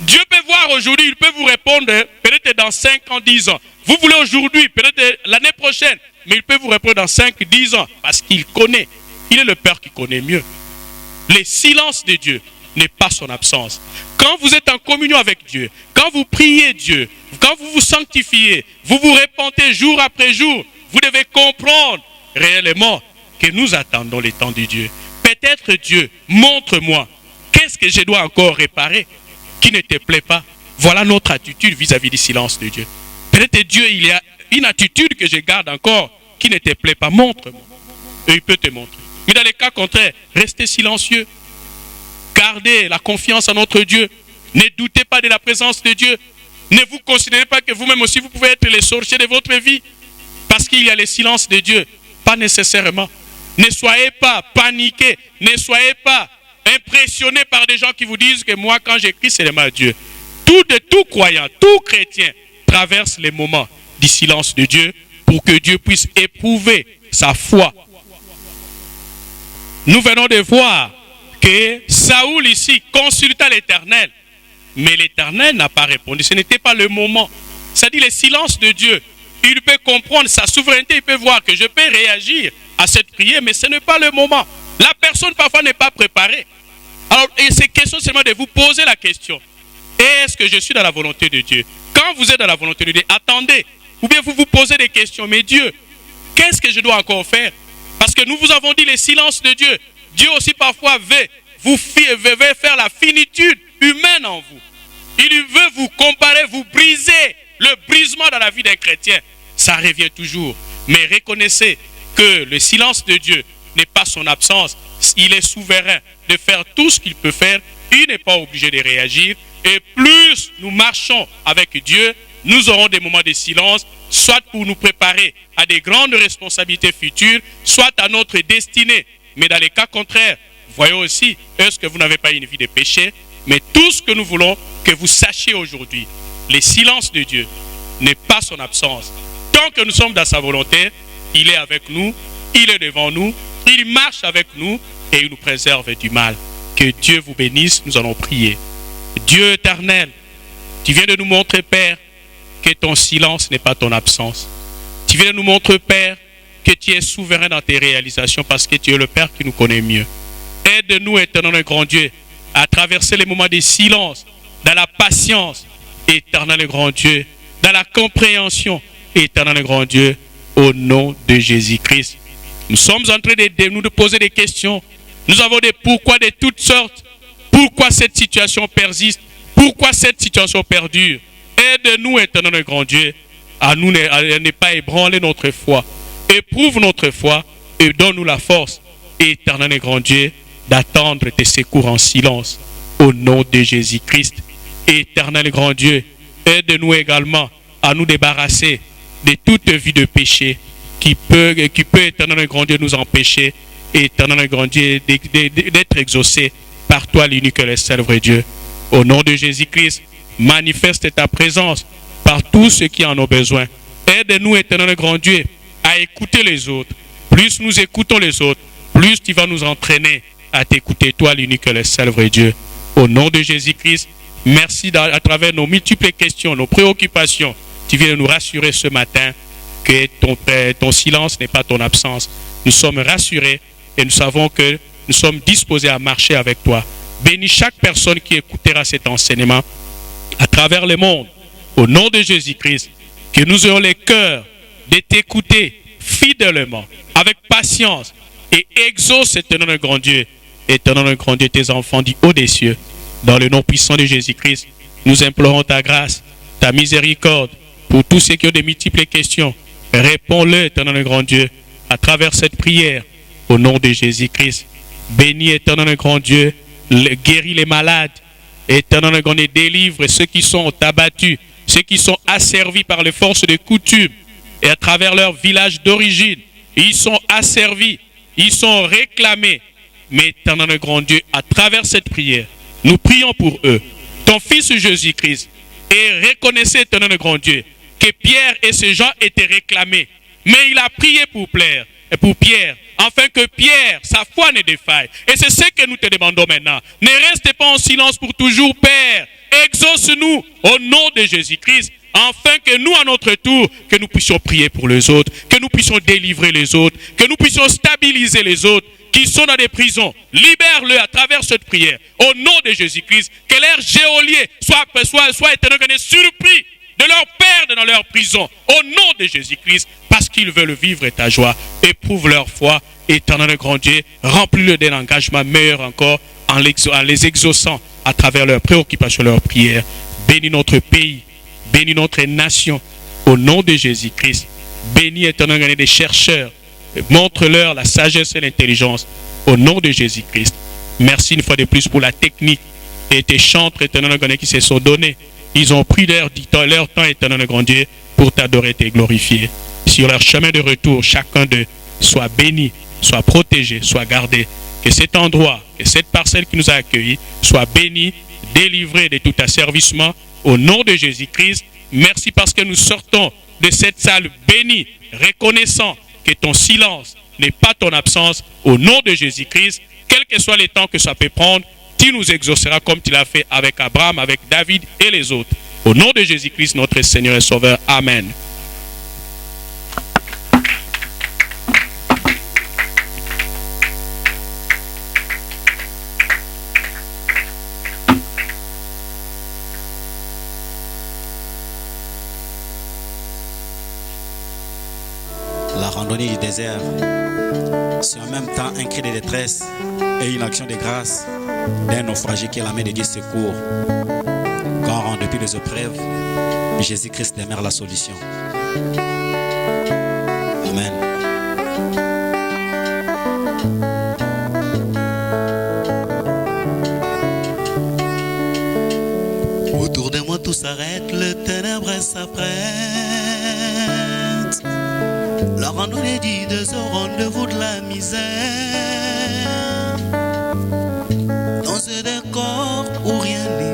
Dieu peut voir aujourd'hui, il peut vous répondre peut-être dans 5 ans, 10 ans. Vous voulez aujourd'hui, peut-être l'année prochaine, mais il peut vous répondre dans 5, 10 ans, parce qu'il connaît. Il est le Père qui connaît mieux. Le silence de Dieu n'est pas son absence. Quand vous êtes en communion avec Dieu, quand vous priez Dieu, quand vous vous sanctifiez, vous vous répentez jour après jour, vous devez comprendre réellement que nous attendons les temps de Dieu. Peut-être Dieu, montre-moi, qu'est-ce que je dois encore réparer qui ne te plaît pas? Voilà notre attitude vis-à-vis du silence de Dieu. Peut-être Dieu, il y a une attitude que je garde encore qui ne te plaît pas. Montre-moi. Et il peut te montrer. Mais dans les cas contraires, restez silencieux. Gardez la confiance en notre Dieu. Ne doutez pas de la présence de Dieu. Ne vous considérez pas que vous-même aussi, vous pouvez être les sorciers de votre vie. Parce qu'il y a le silence de Dieu. Pas nécessairement. Ne soyez pas paniqués. Ne soyez pas impressionnés par des gens qui vous disent que moi, quand j'écris, c'est le mal de Dieu. Tout croyant, tout chrétien traverse les moments du silence de Dieu pour que Dieu puisse éprouver sa foi. Nous venons de voir que Saoul ici consulta l'Éternel, mais l'Éternel n'a pas répondu. Ce n'était pas le moment. C'est-à-dire le silence de Dieu. Il peut comprendre sa souveraineté, il peut voir que je peux réagir à cette prière, mais ce n'est pas le moment. La personne parfois n'est pas préparée. Alors, c'est question seulement de vous poser la question. Est-ce que je suis dans la volonté de Dieu? Quand vous êtes dans la volonté de Dieu, attendez. Ou bien vous vous posez des questions. Mais Dieu, qu'est-ce que je dois encore faire? Parce que nous vous avons dit le silence de Dieu. Dieu aussi parfois veut faire la finitude humaine en vous. Il veut vous comparer, vous briser. Le brisement dans la vie d'un chrétien, ça revient toujours. Mais reconnaissez que le silence de Dieu n'est pas son absence. Il est souverain de faire tout ce qu'il peut faire. Il n'est pas obligé de réagir. Et plus nous marchons avec Dieu, nous aurons des moments de silence, soit pour nous préparer à des grandes responsabilités futures, soit à notre destinée. Mais dans les cas contraires, voyons aussi, est-ce que vous n'avez pas une vie de péché? Mais tout ce que nous voulons que vous sachiez aujourd'hui, le silence de Dieu n'est pas son absence. Tant que nous sommes dans sa volonté, il est avec nous, il est devant nous, il marche avec nous et il nous préserve du mal. Que Dieu vous bénisse, nous allons prier. Dieu éternel, tu viens de nous montrer, Père, que ton silence n'est pas ton absence. Tu viens de nous montrer, Père, que tu es souverain dans tes réalisations parce que tu es le Père qui nous connaît mieux. Aide-nous, éternel grand Dieu, à traverser les moments de silence, dans la patience, éternel grand Dieu, dans la compréhension, éternel grand Dieu, au nom de Jésus-Christ. Nous sommes en train de poser des questions. Nous avons des pourquoi de toutes sortes. Pourquoi cette situation persiste? Pourquoi cette situation perdure? Aide-nous, éternel grand Dieu, à ne pas ébranler notre foi. Éprouve notre foi et donne-nous la force, éternel grand Dieu, d'attendre tes secours en silence. Au nom de Jésus-Christ. Éternel grand Dieu, aide-nous également à nous débarrasser de toute vie de péché qui peut éternel grand Dieu, nous empêcher, éternel grand Dieu, d'être exaucé par toi, l'unique et le seul vrai Dieu. Au nom de Jésus-Christ, manifeste ta présence par tous ceux qui en ont besoin. Aide-nous, éternel grand Dieu, à écouter les autres. Plus nous écoutons les autres, plus tu vas nous entraîner à t'écouter, toi, l'unique et le seul vrai Dieu. Au nom de Jésus-Christ, merci à travers nos multiples questions, nos préoccupations. Tu viens de nous rassurer ce matin que ton silence n'est pas ton absence. Nous sommes rassurés et nous savons que nous sommes disposés à marcher avec toi. Bénis chaque personne qui écoutera cet enseignement à travers le monde. Au nom de Jésus-Christ, que nous ayons les cœurs de t'écouter fidèlement, avec patience, et exauce, éternel grand Dieu, éternel grand Dieu, tes enfants du haut des cieux. Dans le nom puissant de Jésus-Christ, nous implorons ta grâce, ta miséricorde, pour tous ceux qui ont de multiples questions. Réponds-le, éternel grand Dieu, à travers cette prière, au nom de Jésus-Christ. Bénis, éternel grand Dieu, guéris les malades, éternel grand Dieu, délivre ceux qui sont abattus, ceux qui sont asservis par les forces de coutume, et à travers leur village d'origine, ils sont asservis, ils sont réclamés. Mais éternel grand Dieu, à travers cette prière, nous prions pour eux. Ton Fils Jésus-Christ, et reconnaissez, éternel grand Dieu, que Pierre et ces gens étaient réclamés. Mais il a prié pour Pierre, afin que Pierre, sa foi ne défaille. Et c'est ce que nous te demandons maintenant. Ne reste pas en silence pour toujours, Père. Exauce-nous au nom de Jésus-Christ, afin que nous, à notre tour, que nous puissions prier pour les autres, que nous puissions délivrer les autres, que nous puissions stabiliser les autres qui sont dans des prisons. Libère-le à travers cette prière. Au nom de Jésus-Christ, que leurs geôliers soient éternellement surpris de leur perdre dans leur prison. Au nom de Jésus-Christ, parce qu'ils veulent vivre ta joie. Éprouve leur foi, éternel grand Dieu. Remplis-le d'un engagement meilleur encore en les exauçant à travers leurs préoccupations, leurs prières. Bénis notre pays, bénis notre nation. Au nom de Jésus-Christ, bénis, éternel grand Dieu, des chercheurs. Montre-leur la sagesse et l'intelligence. Au nom de Jésus-Christ. Merci une fois de plus pour la technique et tes chantres, éternel grand Dieu, qui se sont donnés. Ils ont pris leur temps, éternel grand Dieu, pour t'adorer et te glorifier. Sur leur chemin de retour, chacun d'eux soit béni, soit protégé, soit gardé. Que cet endroit, que cette parcelle qui nous a accueillis soit bénie, délivrée de tout asservissement. Au nom de Jésus-Christ, merci parce que nous sortons de cette salle bénie, reconnaissant que ton silence n'est pas ton absence. Au nom de Jésus-Christ, quel que soit les temps que ça peut prendre, tu nous exauceras comme tu l'as fait avec Abraham, avec David et les autres. Au nom de Jésus-Christ, notre Seigneur et Sauveur. Amen. La randonnée du désert, c'est en même temps un cri de détresse et une action de grâce d'un naufragé qui est la main de Dieu secourt. Quand, en dépit des épreuves, Jésus-Christ demeure la solution. Amen. Autour de moi tout s'arrête, le ténèbre s'apprête. La randonnée du désert au rendez-vous de la misère. Dans ce décor où rien n'est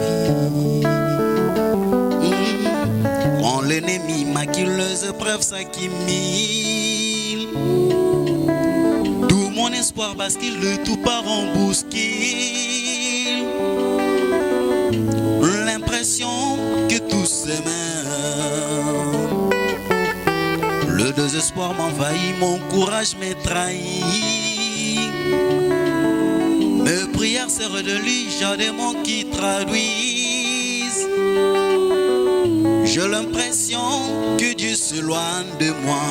vie, quand l'ennemi maquille les épreuves s'accumule, tout mon espoir bascule, le tout part en bouscule. L'impression que tout se meurt. Le désespoir m'envahit, mon courage me trahit. Mes prières servent de lui, j'ai des mots qui traduisent. J'ai l'impression que Dieu s'éloigne de moi.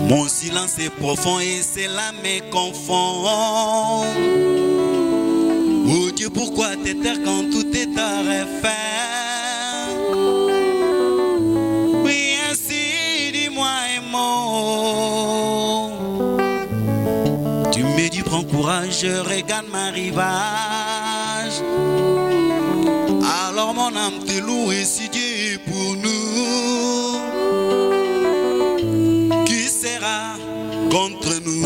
Mon silence est profond et cela me confond. Oh Dieu, pourquoi te taire quand tout est à refaire? Oui, ainsi dis-moi un mot. Tu me dis prends courage, je regarde ma rivage. Alors mon âme te loue et si Dieu est pour nous, qui sera contre nous?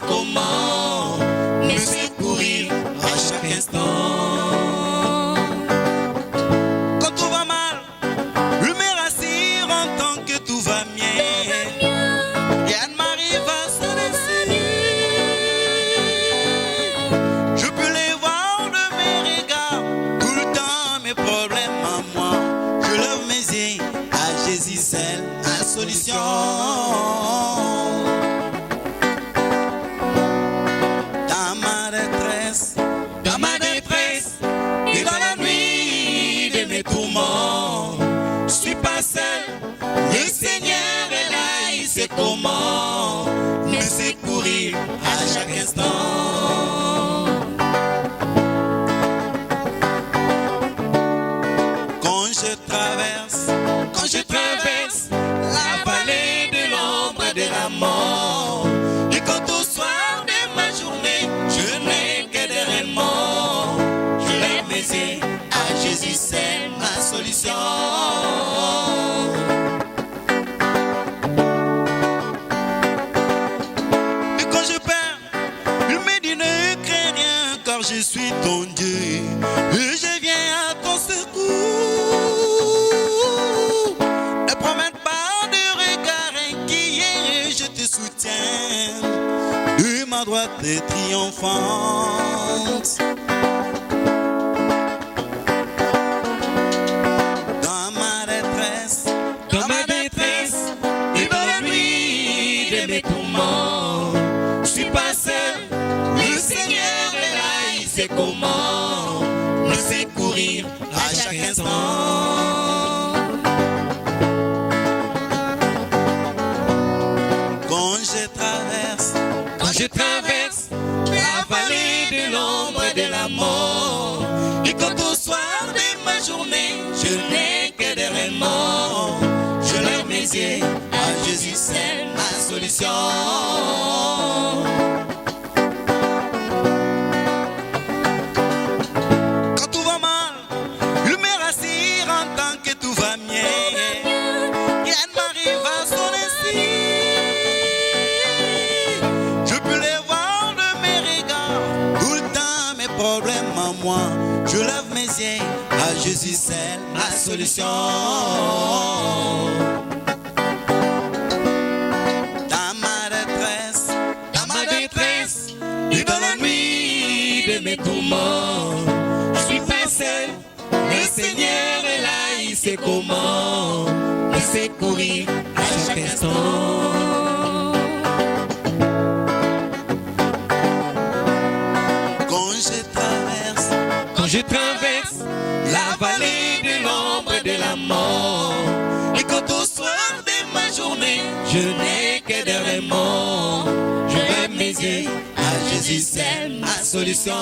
Comment me secourir à chaque instant? Quand tout va mal, je me rassure en tant que solution. Dans ma détresse, et dans la nuit de mes tourments, je suis pas seul. Le Seigneur est là, il sait comment me secourir à chaque instant. Quand je traverse la vallée de l'ombre de la mort, et quand au soir de ma journée, je n'ai que des remords, je lève mes yeux à Jésus, c'est ma solution. Et quand je perds, il me dit ne crains rien, car je suis ton Dieu, et je viens à ton secours. Ne promets pas de regard inquiet, je te soutiens de ma droite triomphante. Dans ma détresse, et dans la nuit de mes tourments, je suis pas seul. Le Seigneur est là, il sait comment me secourir à chaque instant. Quand je traverse la vallée de l'ombre de la mort, et quand au soir de ma journée, je n'ai que des remords, je lève mes yeux à Jésus, c'est ma solution. Quand tout va mal, il me rassure en tant que tout va bien. Rien ne m'arrive à son insu. Je peux les voir de mes regards, tout le temps mes problèmes en moi. Je lève mes yeux à Jésus, c'est ma solution. Dans ma détresse, et dans la nuit de mes tourments, je suis pas seul. Le Seigneur est là, il sait comment me secourir à chaque instant. Quand je traverse la vallée de l'ombre de la mort, et quand au soir de ma journée, je n'ai que des remords, je lève mes yeux à Jésus, c'est ma solution.